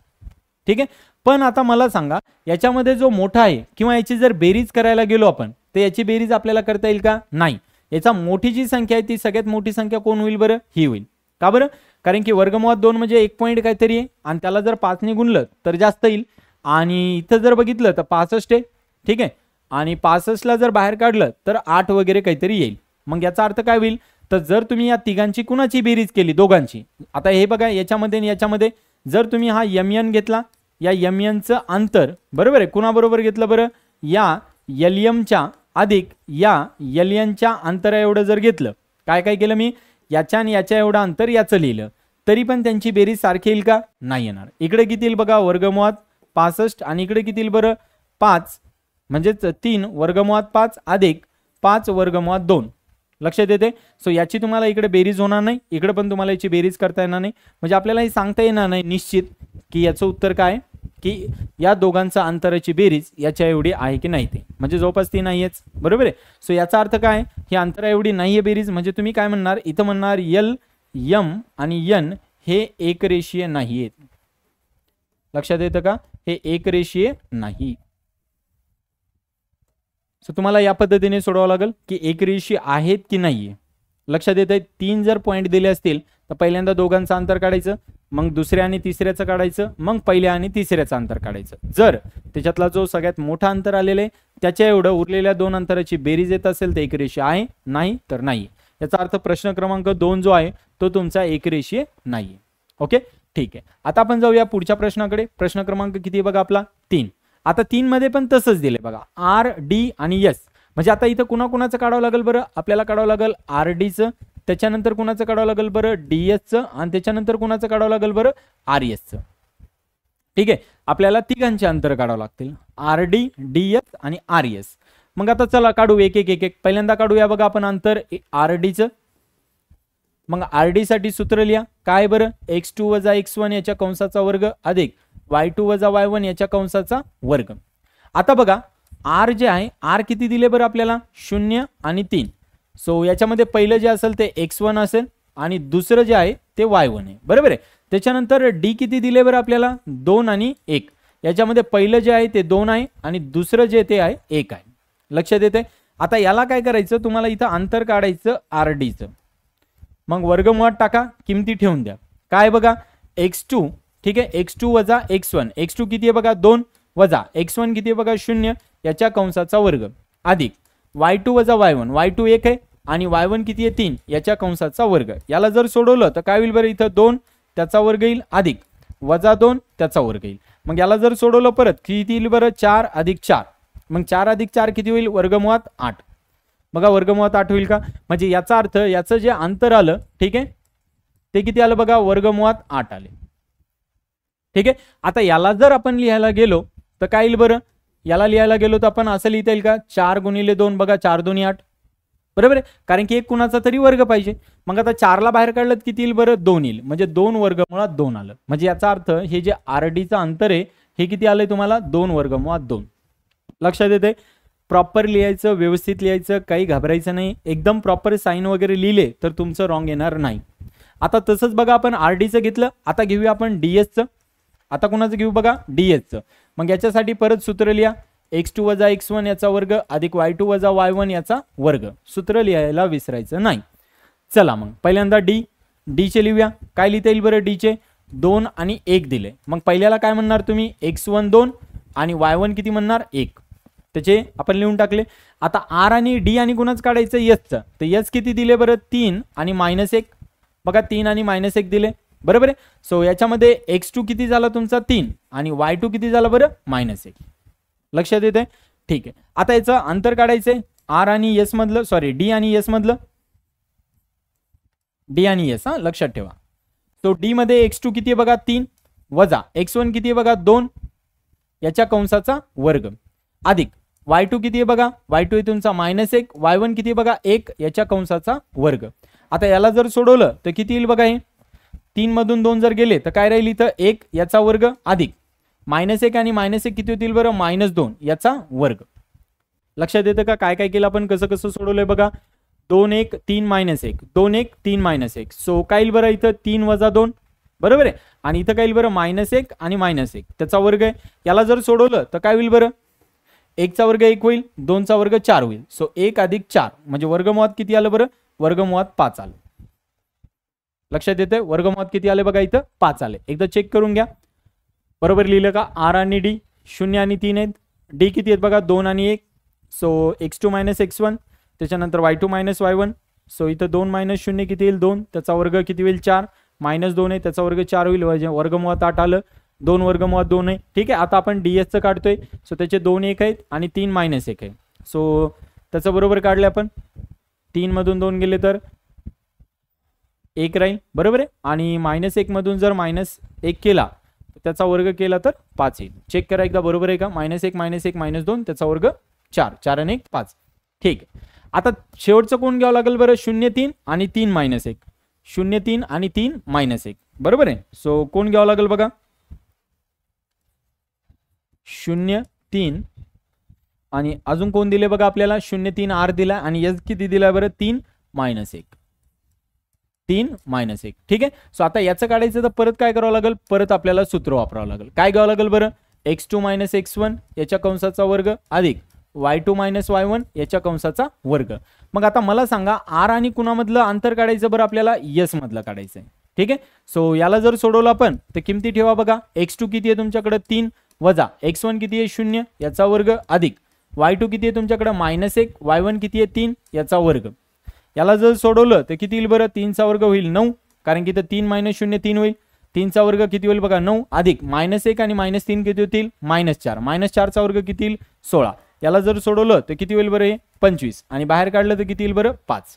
ठीक आहे. पण आता मला सांगा याच्यामध्ये जो मोठा आहे किंवा याची जर बेरीज करायला गेलो आपण तर याची बेरीज आपल्याला करता येईल का, नाही. याचा मोठी जी संख्या आहे ती सगळ्यात मोठी संख्या कोण होईल बरं, ही होईल. का बरं, कारण की वर्गमुळात 2 म्हणजे 1 पॉईंट काहीतरी आहे आणि त्याला जर 5 ने गुणलं तर जास्त येईल आणि इथं जर बघितलं तर 65 आहे, ठीक आहे. आणि 65 ला जर बाहेर काढलं तर 8 वगैरे काहीतरी येईल. मग याचा अर्थ काय होईल, तर जर तुम्ही या तिघांची कुणाची बेरीज केली दोघांची, आता हे बघा याच्यामध्ये आणि याच्यामध्ये जर तुम्ही हा एमएन घेतला, या एमएनचं अंतर बरोबर आहे कुणाबरोबर घेतलं बरं, या एलियमच्या अधिक या एलियनच्या अंतरा एवढं जर घेतलं, काय काय केलं मी याच्या आणि याच्या एवढं अंतर याचं लिहिलं तरी पण त्यांची बेरीज सारखी येईल का? नाही येणार. इकडे किती येईल बघा, वर्गमुळात 65 आणि इकडे किती येईल बरं 5, म्हणजेच 3 वर्गमुळात 5 अधिक 5 वर्गमुळात 2. लक्षात येते. सो याची तुम्हाला इकडे बेरीज होणार नाही, इकडे पण तुम्हाला याची बेरीज करता येणार नाही. म्हणजे आपल्याला हे सांगता येणार नाही निश्चित की याचं उत्तर काय, की या दोघांचा अंतराची बेरीज याच्या एवढी आहे की नाही ते, म्हणजे जवळपास ती नाहीयेच. बरोबर आहे. सो याचा अर्थ काय, ही अंतरा एवढी नाहीये बेरीज, म्हणजे तुम्ही काय म्हणणार इथं म्हणणार एल, एम आणि एन हे एकरेषीय नाहीयेत. लक्षात येतं का, हे एकरेषीय नाही. सो तुम्हाला या पद्धतीने सोडवावं लागेल की एकरेषीय आहेत की नाहीये. लक्षात येत आहे. 3 जर पॉईंट दिले असतील तर पहिल्यांदा दोघांचं अंतर काढायचं, मग दुसऱ्या आणि तिसऱ्याचं काढायचं, मग पहिल्या आणि तिसऱ्याचं अंतर काढायचं. जर त्याच्यातला जो सगळ्यात मोठा अंतर आलेलं आहे त्याच्या एवढं उरलेल्या दोन अंतराची बेरीज येत असेल तर एकरेषीय आहे, नाही तर नाही. याचा अर्थ प्रश्न क्रमांक 2 जो आहे तो तुमचा एकरेषीय नाहीये. ओके, ठीक आहे. आता आपण जाऊया पुढच्या प्रश्नाकडे. प्रश्न क्रमांक किती बघा आपला 3. आता 3 मध्ये पण तसंच दिले बघा, आर, डी आणि एस. म्हणजे आता इथं कुणाकुणाचं काढावं लागेल बरं, आपल्याला काढावं लागेल आर डीचं, त्याच्यानंतर कुणाचं काढावं लागेल बरं डी एसचं, आणि त्याच्यानंतर कुणाचं काढावं लागेल बरं आर एसचं. ठीक आहे, आपल्याला तिघांचे अंतर काढावं लागतील, आर डी, डी एस आणि आर एस. मग आता चला काढू एक एक एक एक. पहिल्यांदा काढूया बघा आपण अंतर आर डीचं. मग आर डी साठी सूत्र लिहा, काय बरं, x2 वजा x1 याच्या कंसाचा वर्ग अधिक y2 वजा y1 याच्या कंसाचा वर्ग. आता बघा आर जे आहे, आर किती दिले बरं आपल्याला 0 आणि 3. सो याच्यामध्ये पहिलं जे असेल ते x1 असेल आणि दुसरं जे आहे ते y1 आहे. बरोबर आहे. त्याच्यानंतर डी किती दिले बरं आपल्याला 2 आणि 1. याच्यामध्ये पहिलं जे आहे ते 2 आहे आणि दुसरं जे ते आहे 1 आहे. लक्षात येते. आता याला काय करायचं, तुम्हाला इथं अंतर काढायचं आर डीचं. मग वर्गमुळात टाका, किमती ठेवून द्या. काय बघा x2, ठीक आहे, x2 वजा x1. x2 किती आहे बघा 2 वजा x1 किती आहे बघा 0 याच्या कंसाचा वर्ग अधिक y2 वजा y1. y2 1 आहे आणि y1 किती आहे 3 याच्या कंसाचा वर्ग. याला जर सोडवलं तर काय होईल बरं, इथं 2 त्याचा वर्ग येईल अधिक वजा 2 त्याचा वर्ग येईल. मग याला जर सोडवलं परत किती येईल बरं 4 अधिक 4. मग 4 अधिक 4 किती होईल, वर्गमुळात 8. बघा वर्गमुळात 8 होईल का. म्हणजे याचा अर्थ याचं जे अंतर आलं, ठीक आहे, ते किती आलं बघा, वर्गमुळात 8 आले. ठीक आहे. आता याला जर आपण लिहायला गेलो तर काय येईल बरं, याला लिहायला गेलो तर आपण असं लिहिता येईल का, 4 गुणिले 2 बघा 4 2 8. बरोबर आहे, कारण की एक कुणाचा तरी वर्ग पाहिजे. मग आता 4 ला बाहेर काढलं किती येईल बरं, 2 येईल. म्हणजे 2 वर्गमुळात 2 आलं. म्हणजे याचा अर्थ हे जे आर डीचं अंतर आहे हे किती आलंय तुम्हाला, 2 वर्गमुळात 2. लक्षात येते. प्रॉपर लिहायचं, व्यवस्थित लिहायचं, काही घाबरायचं नाही. एकदम प्रॉपर साइन वगैरे लिहिले तर तुमचं रॉंग येणार नाही. आता तसंच बघा आपण आर डीचं घेतलं, आता घेऊया आपण डीएसचं. आता कुणाचं घेऊ बघा, डीएसचं. मग याच्यासाठी परत सूत्र लिहा, x2 वजा x1 याचा वर्ग अधिक y2 वजा y1 याचा वर्ग. सूत्र लिहायला विसरायचं नाही. चला मग पहिल्यांदा डी चे लिहूया. काय लिहिता येईल बरं, डी चे 2 आणि 1 दिले. मग पहिल्याला काय म्हणणार तुम्ही, x1 2 आणि y1 किती म्हणणार 1. त्याचे आपण लिहून टाकले. आता आर आणि डी आणि कुणाच काढायचं, यसचं. तर यस किती दिले बरं, 3 आणि -1. बघा 3 आणि -1 दिले. बरोबर आहे. सो याच्यामध्ये x2 किती झाला तुमचा 3 आणि y2 किती झाला बरं -1. लक्षात येते. ठीक आहे. आता याचं अंतर काढायचंय आर आणि एस मधलं, सॉरी डी आणि एस मधलं, डी आणि एस, हा लक्षात ठेवा. तो डी मध्ये x2 किती आहे बघा 3 वजा x1 किती आहे बघा 2 याच्या कंसाचा वर्ग अधिक y2 किती आहे बघा, y2 आहे तुमचा -1, y1 किती आहे बघा 1 याच्या कंसाचा वर्ग. आता याला जर सोडवलं तर किती येईल बघा, हे 3 मधून 2 जर गेले तर काय राहील इथं 1 याचा वर्ग अधिक -1 आणि -1 किती होतील बरं, -2 याचा वर्ग. लक्षात येतं का काय काय केलं आपण, कसं कसं सोडवलंय बघा. 2 1 3 -1 2 1 3 -1. सो काय येईल बरं इथं 3 वजा 2. बरोबर आहे. आणि इथं काय येईल बरं -1 आणि -1 त्याचा वर्ग आहे. याला जर सोडवलं तर काय होईल बरं, 1 चा वर्ग 1 होईल, 2 चा वर्ग 4 होईल. सो 1 अधिक 4 म्हणजे वर्गमुळात किती आलं बरं, वर्गमुळात 5 आलं. लक्षात येते. वर्गमुळात किती आले बघा, इथं 5 आले. एकदा चेक करून घ्या. बरोबर लिहिलं का. आर आणि डी 0 आणि 3 आहेत. डी किती आहेत बघा 2 आणि 1. सो x2 x1 त्याच्यानंतर y2 y1. सो इथं 2 -0 किती येईल 2 त्याचा वर्ग किती होईल 4 -2 आहे त्याचा वर्ग 4 होईल. वर्गमुळात 8 आलं. 2 वर्गमुळात 2 आहे. ठीक आहे. आता आपण ds चं काढतोय. सो त्याचे 2 1 आहेत आणि 3 -1 आहे. सो त्याचं बरोबर काढले आपण. 3 मधून 2 गेले तर 1 राहील, बरोबर आहे. आणि -1 मधून जर -1 केला त्याचा वर्ग केला तर 5 येईल. चेक करा एकदा, बरोबर आहे का. -1 -1 -2 त्याचा वर्ग 4, 4 आणि 1 5. ठीक आहे. आता शेवटचं कोण घ्यावं लागेल बरं, 0 3 आणि 3 -1, 0 3 आणि 3 -1, बरोबर आहे. सो कोण घ्यावं लागेल बघा, 0 3 आणि अजून कोण दिले बघा आपल्याला, 0 3 R दिला आणि S किती दिला बरं, 3 -1, 3 -1. ठीक आहे. सो आता याचं काढायचं तर परत काय करावं लागेल, परत आपल्याला सूत्र वापरावं लागेल. काय घ्यावं लागेल बरं, x2 - x1 याच्या कंसाचा वर्ग अधिक y2 - y1 याच्या कंसाचा वर्ग. मग आता मला सांगा R आणि कुणामधलं अंतर काढायचं बरं, आपल्याला S मधलं काढायचं आहे. ठीक आहे. सो याला जर सोडवलं आपण तर किमती ठेवा बघा, x2 किती आहे तुमच्याकडे 3 वजा x1 किती आहे 0 याचा वर्ग अधिक y2 किती आहे तुमच्याकडे -1 y1 किती आहे 3 याचा वर्ग. याला जर सोडवलं तर किती येईल बरं, 3 चा वर्ग होईल 9, कारण की तर 3 - 0 3 होईल. 3 चा वर्ग किती होईल बघा 9 अधिक -1 आणि -3 किती होतील -4, -4 चा वर्ग किती येईल 16. याला जर सोडवलं तर किती होईल बरं, हे 25 आणि बाहेर काढलं तर किती येईल बरं 5.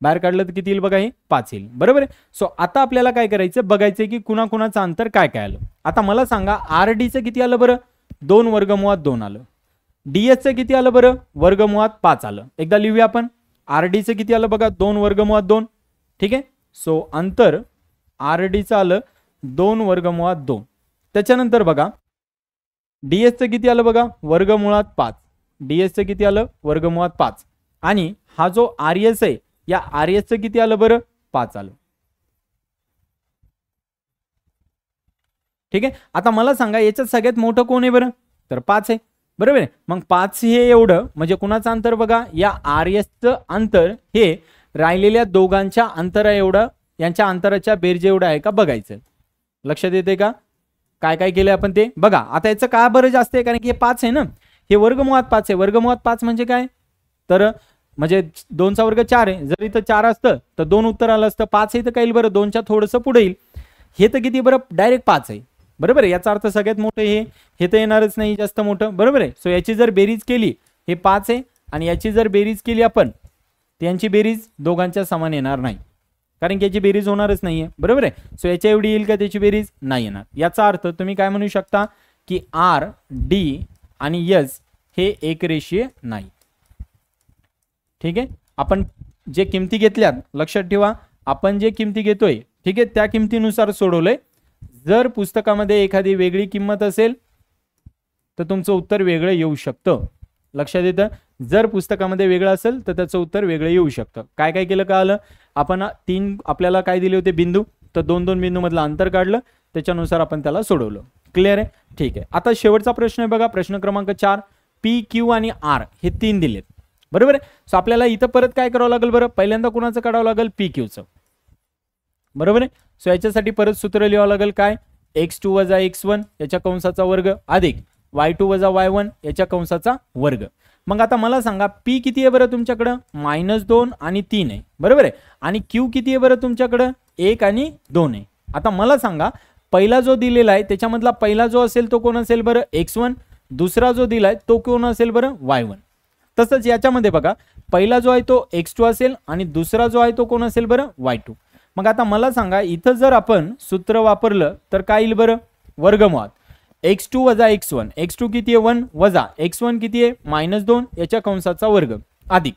बाहेर काढलं तर किती येईल बघा, हे 5 येईल, बरोबर आहे. सो आता आपल्याला काय करायचं, बघायचं की कुणाकुणाचं अंतर काय काय आलं. आता मला सांगा RD चं किती आलं बरं, 2 वर्गमुळात 2 आलं. DS चं किती आलं बरं, वर्गमुळात 5 आलं. एकदा लिहूया आपण, RD चं किती आलं बघा 2 वर्गमुळात 2. ठीक आहे. सो अंतर RD चं आलं 2 वर्गमुळात 2. त्याच्यानंतर बघा DS चं किती आलं बघा, वर्गमुळात 5. DS चं किती आलं, वर्गमुळात 5. आणि हा जो RS आहे या RS चं किती आलं बरं, 5 आलं. ठीक आहे. आता मला सांगा याच्यात सगळ्यात मोठं कोण आहे बरं, तर 5 आहे, बरोबर आहे. मग 5 हे एवढं म्हणजे कुणाचं अंतर बघा, या RS चं अंतर हे राहिलेल्या दोघांच्या अंतरा एवढं, यांच्या अंतराच्या बेरजे एवढं आहे का बघायचं. लक्षात येते का, काय काय केलं आपण ते बघा. आता याचं का बरं जास्त आहे, कारण की हे 5 आहे ना, हे वर्गमुळात 5 आहे. वर्गमुळात 5 म्हणजे काय, तर म्हणजे 2 चा वर्ग 4 आहे. जर इथं 4 असतं तर 2 उत्तर आलं असतं. 5 आहे तर काय येईल बरं, 2 च्या थोडंसं पुढे येईल. हे तर किती बरं, डायरेक्ट 5 आहे, बरोबर आहे. याचा अर्थ सगळ्यात मोठं हे तर येणारच नाही जास्त मोठं, बरोबर आहे. सो याची जर बेरीज केली, हे 5 आहे आणि याची जर बेरीज केली आपण, त्यांची बेरीज दोघांच्या समान येणार नाही, कारण की याची बेरीज होणारच नाहीये, बरोबर आहे. सो याच्या एवढी येईल का त्याची बेरीज, नाही येणार. याचा अर्थ तुम्ही काय म्हणू शकता की RD आणि S हे एकरेषीय नाही. ठीक आहे. आपण जे किमती घेतल्यात लक्षात ठेवा, आपण जे किमती घेतोय ठीक आहे त्या किमतीनुसार सोडवलंय. जर पुस्तकामध्ये एखादी वेगळी किंमत असेल तर तुमचं उत्तर वेगळं येऊ शकतं. लक्षात येतं, जर पुस्तकामध्ये वेगळं असेल तर त्याचं उत्तर वेगळं येऊ शकतं. काय काय केलं का आलं, आपण 3 आपल्याला काय दिले होते बिंदू, तर 2-2 बिंदू मधलं अंतर काढलं, त्याच्यानुसार आपण त्याला सोडवलं. क्लिअर आहे. ठीक आहे. आता शेवटचा प्रश्न आहे बघा, प्रश्न क्रमांक 4. P Q आणि R हे 3 दिलेत, बरोबर आहे. सो आपल्याला इथं परत काय करावं लागेल बरं, पहिल्यांदा कुणाचं काढावं लागेल, P Q चं, बरोबर आहे. सो याच्यासाठी परत सूत्र लिहावं लागेल, काय, x2 - x1 याच्या कंसाचा वर्ग अधिक y2 - y1 याच्या कंसाचा वर्ग. मग आता मला सांगा P किती आहे बरं तुमच्याकडं, -2 आणि 3 आहे, बरोबर आहे. आणि Q किती आहे बरं तुमच्याकडं, 1 आणि 2 आहे. आता मला सांगा पहिला जो दिलेला आहे त्याच्यामधला पहिला जो असेल तो कोण असेल बरं, x1. दुसरा जो दिलाय तो कोण असेल बरं, y1. तसंच याच्यामध्ये बघा पहिला जो आहे तो x2 असेल आणि दुसरा जो आहे तो कोण असेल बरं, y2. मग आता मला सांगा इथं जर आपण सूत्र वापरलं तर काय येईल बरं, वर्गमुळात x2 - x1. x2 किती आहे 1 वजा x1 किती आहे -2 याच्या कंसाचा वर्ग अधिक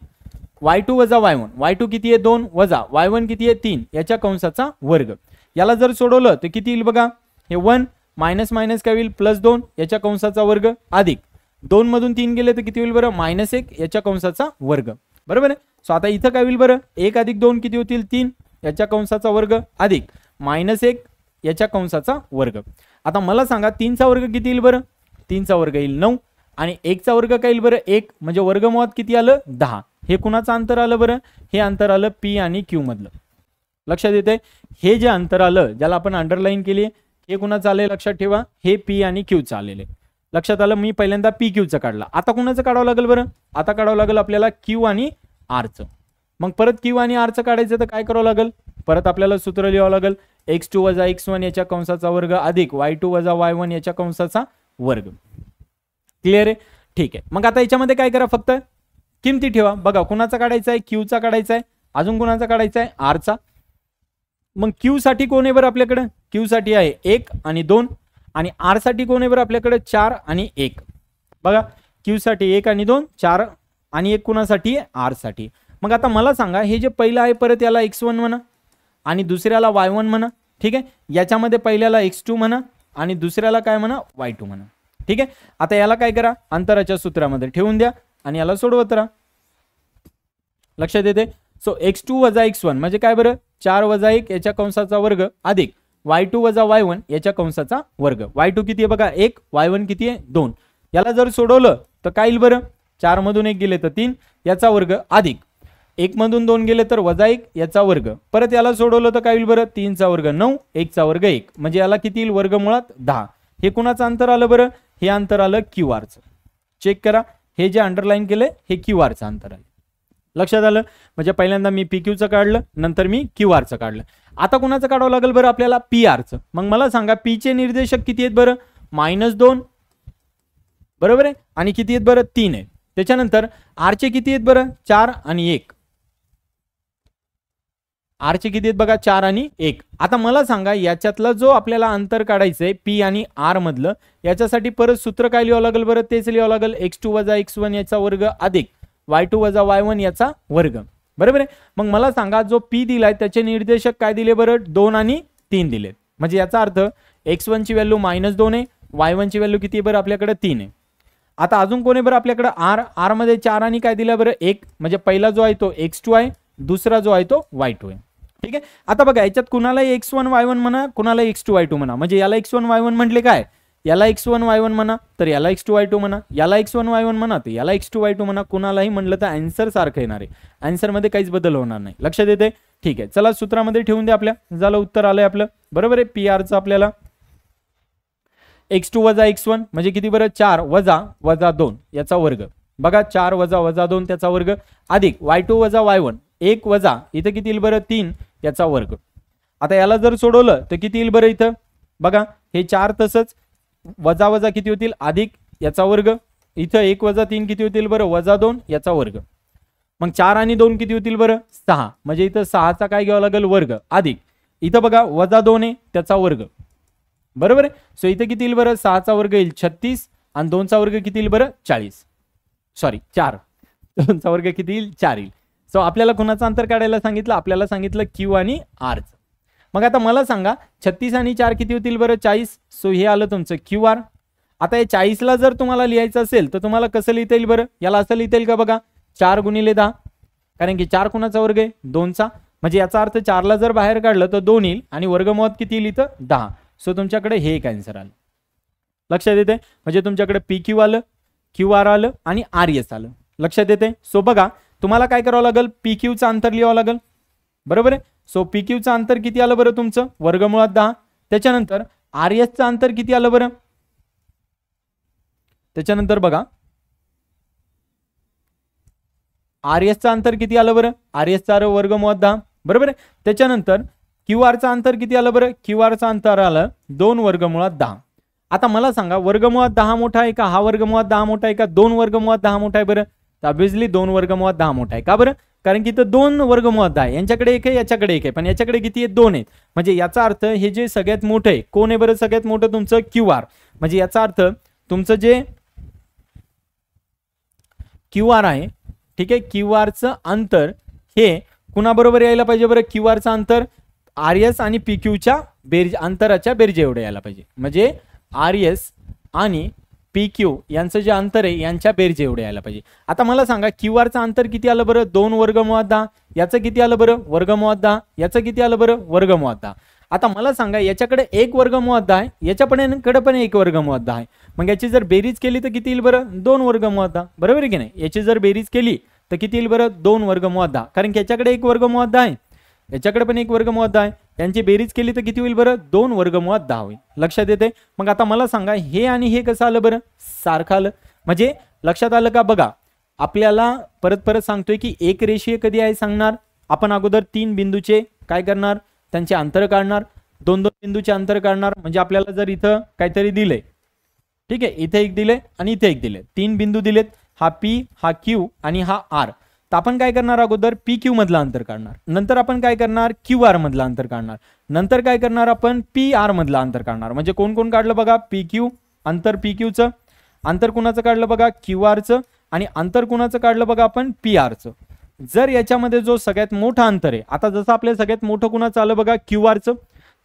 y2 - y1. y2 किती आहे 2 वजा y1 किती आहे 3 याच्या कंसाचा वर्ग. याला जर सोडवलं तर किती येईल बघा, हे 1 मायनस मायनस काय होईल +2 याच्या कंसाचा वर्ग अधिक 2 मधून 3 गेले तर किती होईल बरं, -1 याच्या कंसाचा वर्ग, बरोबर आहे. सो आता इथं काय होईल बरं, 1 अधिक 2 किती होतील 3 याच्या कंसाचा वर्ग अधिक -1 याच्या कंसाचा वर्ग. आता मला सांगा 3 चा वर्ग किती येईल बरं, 3 चा वर्ग येईल 9 आणि 1 चा वर्ग काय येईल बरं 1, म्हणजे वर्गमुळात किती आलं 10. हे कुणाचं अंतर आलं बरं, हे अंतर आलं P आणि Q मधलं. लक्षात येते, हे जे अंतर आलं ज्याला आपण अंडरलाईन केली हे कुणाचं आलंय लक्षात ठेवा, हे P आणि Q चं आलेलं आहे. लक्षात आलं, मी पहिल्यांदा PQ चं काढला. आता कुणाचं काढावं लागेल बरं, आता काढावं लागेल आपल्याला Q आणि R चं. मग परत Q आणि R चं काढायचं तर काय करावं लागेल, परत आपल्याला सूत्र लिहावं लागेल, x2 - x1 याच्या कंसाचा वर्ग अधिक y2 - y1 याच्या कंसाचा वर्ग. क्लिअर आहे. ठीक आहे. मग आता याच्यामध्ये काय करा, फक्त किमती ठेवा. बघा कुणाचा काढायचा आहे, Q चा काढायचा आहे, अजून कुणाचा काढायचा आहे, R चा. मग क्यू साठी कोण आहे बरं आपल्याकडे? क्यू साठी आहे 1 आणि 2 आणि आर साठी कोण आहे बरं आपल्याकडे? 4 आणि 1. बघा क्यू साठी 1 आणि 2, 4 आणि 1 कुणासाठी आहे? आर साठी. मग आता मला सांगा हे जे पहिलं आहे परत याला x1 म्हणा आणि दुसऱ्याला y1 म्हणा. ठीक आहे, याच्यामध्ये पहिल्याला x2 म्हणा आणि दुसऱ्याला काय म्हणा? y2 म्हणा. ठीक आहे, आता याला काय करा? अंतराच्या सूत्रामध्ये ठेवून द्या आणि याला सोडवत राहा. लक्षात येते? सो x2 वजा x1 म्हणजे काय बरं? 4 वजा 1 याच्या कंसाचा वर्ग अधिक y2 वजा y1 याच्या कंसाचा वर्ग. y2 किती आहे बघा? 1. y1 किती आहे? 2. याला जर सोडवलं तर काय येईल बरं? 4 मधून 1 गेले तर 3 याचा वर्ग अधिक 1 मधून 2 गेले तर वजा 1 याचा वर्ग. परत याला सोडवलं तर काय येईल बरं? 3 चा वर्ग 9, 1 चा वर्ग 1 म्हणजे याला किती येईल? वर्गमुळात 10. हे कुणाचं अंतर आलं बरं? हे अंतर आलं क्यूआरचं. चेक करा, हे जे अंडरलाईन केलंय हे क्यूआरचं अंतर आहे. लक्षात आलं? म्हणजे पहिल्यांदा मी PQचं काढलं, नंतर मी QRचं काढलं. आता कुणाचं काढावं लागेल बरं आपल्याला? PRचं. मग मला सांगा P चे निर्देशक किती आहेत बरं? -2 बरोबर आहे आणि किती आहेत बरं? 3 आहेत. त्याच्यानंतर R चे किती आहेत बरं? 4 आणि 1. R चे किती आहेत बघा? 4 आणि 1. आता मला सांगा याच्यातला जो आपल्याला अंतर काढायचंय P आणि R मधलं, याच्यासाठी परत सूत्र काय लिहावं लागेल बरं? तेच लिहावं लागेल x2 वजा x1 याचा वर्ग अधिक y2 वजा y1 याचा वर्ग. बरोबर आहे. मग मला सांगा जो P दिलाय त्याचे निर्देशक काय दिले बरं? 2 आणि 3 दिलेत. म्हणजे याचा अर्थ x1 ची व्हॅल्यू -2 आहे, y1 ची व्हॅल्यू किती आहे बरं आपल्याकडे? 3 आहे. आता अजून कोण आहे बरं आपल्याकडे? R मध्ये 4 आणि काय दिलं बरं? 1. म्हणजे पहिला जो आहे तो x2 आहे, दुसरा जो आहे तो y2 आहे. ठीक आहे, आता बघा याच्यात कुणालाही x1 y1 म्हणा, कुणालाही x2 y2 म्हणा. म्हणजे याला x1 y1 म्हटले काय? याला x1 y1 म्हणा तर याला x2 y2 म्हणा, याला x1 y1 म्हणा तर याला x2 y2 म्हणा. कुणालाही म्हणलं तर आन्सर सारखं येणार आहे. आन्सर मध्ये काहीच बदल होणार नाही. लक्षात येते? ठीक आहे, चला सूत्रामध्ये ठेवून द्या आपल्या. झालं, उत्तर आलंय आपलं. बरोबर आहे. PR चं आपल्याला x2 वजा x1 म्हणजे किती बरं? 4 वजा 2 याचा वर्ग. बघा 4 वजा 2 त्याचा वर्ग अधिक y2 वजा y1 1 वजा इथं किती येईल बरं? 3 याचा वर्ग. आता याला जर सोडवलं तर किती येईल बरं? इथं बघा हे 4 तसंच वजा किती होतील? अधिक याचा वर्ग. इथं 1 वजा 3 किती होतील बरं? वजा 2 याचा वर्ग. मग 4 आणि 2 किती होतील बरं? 6. म्हणजे इथं 6 चा काय घ्यावा लागेल? वर्ग अधिक इथं बघा वजा 2 आहे त्याचा वर्ग. बरोबर आहे. सो इथं किती येईल बरं? 6 चा वर्ग येईल 36 आणि 2 चा वर्ग किती येईल बरं? 40. सॉरी 4. 2 चा वर्ग किती येईल? 4 येईल. सो आपल्याला कुणाचं अंतर काढायला सांगितलं? आपल्याला सांगितलं Q आणि R चं. मग आता मला सांगा 36 आणि 4 किती होतील बरं? 40. सो हे आलं तुमचं QR. आता हे 40 ला जर तुम्हाला लिहायचं असेल तर तुम्हाला कसं लिहिता येईल बरं? याला असं लिहिता येईल का बघा? 4 गुणिले 10, कारण की 4 कुणाचा वर्ग आहे? 2 चा. म्हणजे याचा अर्थ 4 ला जर बाहेर काढलं तर 2 येईल आणि वर्गमुळात किती येईल? इथं 10. सो तुमच्याकडे हे एक आन्सर आलं. लक्षात येते? म्हणजे तुमच्याकडे PQ आलं, QR आलं आणि RS आलं. लक्षात येते? सो बघा तुम्हाला काय करावं लागेल? PQ चं अंतर लिहावं लागेल. बरोबर आहे. सो PQ चं अंतर किती आलं बरं तुमचं? वर्गमुळात 10. त्याच्यानंतर RS चं अंतर किती आलं बरं? त्याच्यानंतर बघा RS चं अंतर किती आलं बरं? RS चं वर्गमुळात 10. बरोबर आहे. त्याच्यानंतर QR चं अंतर किती आलं बरं? QR चं अंतर आलं 2 वर्गमुळात 10. आता मला सांगा वर्गमुळात 10 मोठा आहे का? हा वर्गमुळात 10 मोठा आहे का? 2 वर्गमुळात 10 मोठा आहे बरं? तर ऑब्वियसली 2 वर्गमुळात 10 मोठा आहे. का बरं? कारण की इथं 2 वर्गमुळात 10 आहे. यांच्याकडे 1 आहे, याच्याकडे 1 आहे, पण याच्याकडे किती आहेत? 2 आहेत. म्हणजे याचा अर्थ हे जे सगळ्यात मोठं आहे कोण आहे बरं? सगळ्यात मोठं तुमचं QR. म्हणजे याचा अर्थ तुमचं जे QR आहे, ठीक आहे, QR चं अंतर हे कुणाबरोबर यायला पाहिजे बरं? QR चं अंतर RS आणि PQ च्या अंतराच्या बेरजे एवढे यायला पाहिजे. म्हणजे RS आणि PQ यांचं जे अंतर आहे यांच्या बेरजे एवढे यायला पाहिजे. आता मला सांगा QR चं अंतर किती आलं बरं? 2 वर्गमुळात 10. याचं किती आलं बरं? वर्गमुळात 10. याचं किती आलं बरं? वर्गमुळात 10. आता मला सांगा याच्याकडे 1 वर्गमुळात 10 आहे, याच्याकडे पण 1 वर्गमुळात 10 आहे. मग याची जर बेरीज केली तर किती येईल बरं? 2 वर्गमुळात 10. बरोबर आहे की नाही? याची जर बेरीज केली तर किती येईल बरं? 2 वर्गमुळात 10. कारण की याच्याकडे 1 वर्गमुळात 10 आहे, याच्याकडे पण 1 वर्गमुळात 10 आहे. यांची बेरीज केली तर किती होईल बरं? 2 वर्गमुळात 10 होईल. लक्षात येते? मग आता मला सांगा हे आणि हे कसं आलं बरं? सारखं आलं. म्हणजे लक्षात आलं का? बघा आपल्याला परत सांगतोय की एक रेषीय कधी आहे सांगणार. आपण अगोदर 3 बिंदूचे काय करणार? त्यांचे अंतर काढणार. 2 बिंदूचे अंतर काढणार. म्हणजे आपल्याला जर इथं काहीतरी दिलंय, ठीक आहे, इथे एक दिले आणि इथे एक दिले, 3 बिंदू दिलेत. हा P, हा Q आणि हा R. तर आपण काय करणार अगोदर पी क्यू मधलं अंतर काढणार, नंतर आपण काय करणार क्यू आर मधलं अंतर काढणार, नंतर काय करणार आपण पी आर मधलं अंतर काढणार. म्हणजे कोण कोण काढलं बघा, पी क्यू अंतर, पी क्यूचं अंतर कुणाचं काढलं बघा क्यू आरचं, आणि अंतर कुणाचं काढलं बघा आपण पी आरचं. जर याच्यामध्ये जो सगळ्यात मोठं अंतर आहे, आता जसं आपल्या सगळ्यात मोठं कुणाचं आलं बघा क्यू आरचं,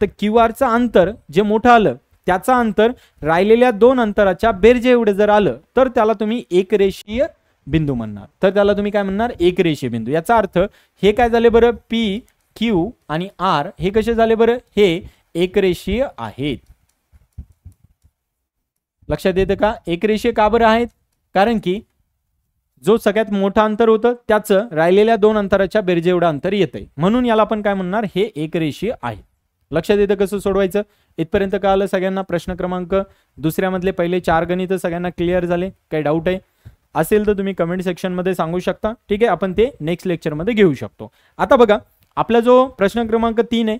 तर क्यू आरचं अंतर जे मोठं आलं त्याचं अंतर राहिलेल्या दोन अंतराच्या बेरजे एवढे जर आलं तर त्याला तुम्ही एकरेषीय बिंदू म्हणणार. तर त्याला तुम्ही काय म्हणणार, एकरेषीय बिंदू. याचा अर्थ हे काय झाले बरं, पी क्यू आणि आर हे कसे झाले बरं, हे एकरेषीय आहेत. लक्षात येतं का, एकरेषीय का बरं आहेत, कारण की जो सगळ्यात मोठं अंतर होतं त्याचं राहिलेल्या दोन अंतराच्या बेरजे एवढं अंतर येतंय, म्हणून याला आपण काय म्हणणार, हे एकरेषीय आहे. लक्षात येतं कसं सोडवायचं. इथपर्यंत कळालं सगळ्यांना. प्रश्न क्रमांक दुसऱ्यामधले पहिले 4 गणित सगळ्यांना क्लिअर झाले, काही डाऊट आहे असेल तर तुम्ही कमेंट सेक्शन मध्ये सांगू शकता. ठीक आहे, आपण ते नेक्स्ट लेक्चर मध्ये घेऊ शकतो. आता बघा आपला जो प्रश्न क्रमांक 3 आहे,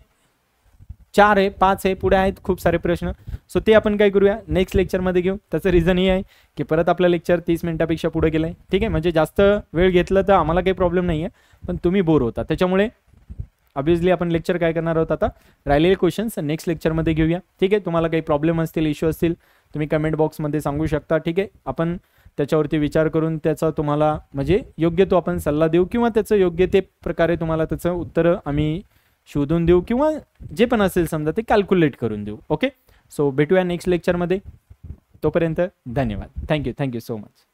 4 आहे, 5 आहे, पुढे आहेत खूप सारे प्रश्न. सो ते आपण काय करूया, नेक्स्ट लेक्चर मध्ये घेऊ. त्याचं रिझन हे आहे की परत आपलं लेक्चर 30 मिनिटापेक्षा पुढे गेलंय. ठीक आहे, म्हणजे जास्त वेळ घेतलं तर आम्हाला काही प्रॉब्लेम नाही आहे, पण तुम्ही बोर होता, त्याच्यामुळे ऑब्विसली आपण लेक्चर काय करणार आहोत, आता राहिलेले क्वेश्चन्स नेक्स्ट लेक्चरमध्ये घेऊया. ठीक आहे, तुम्हाला काही प्रॉब्लेम असतील, इश्यू असतील, तुम्ही कमेंट बॉक्समध्ये सांगू शकता. ठीक आहे, आपण त्याच्यावरती विचार करून त्याचा तुम्हाला म्हणजे योग्य तो आपण सल्ला देऊ, किंवा त्याचं योग्य ते प्रकारे तुम्हाला त्याचं उत्तर आम्ही शोधून देऊ, किंवा जे पण असेल समजा ते कॅल्क्युलेट करून देऊ. ओके, सो भेटूया नेक्स्ट लेक्चरमध्ये. तोपर्यंत धन्यवाद. Thank you so much.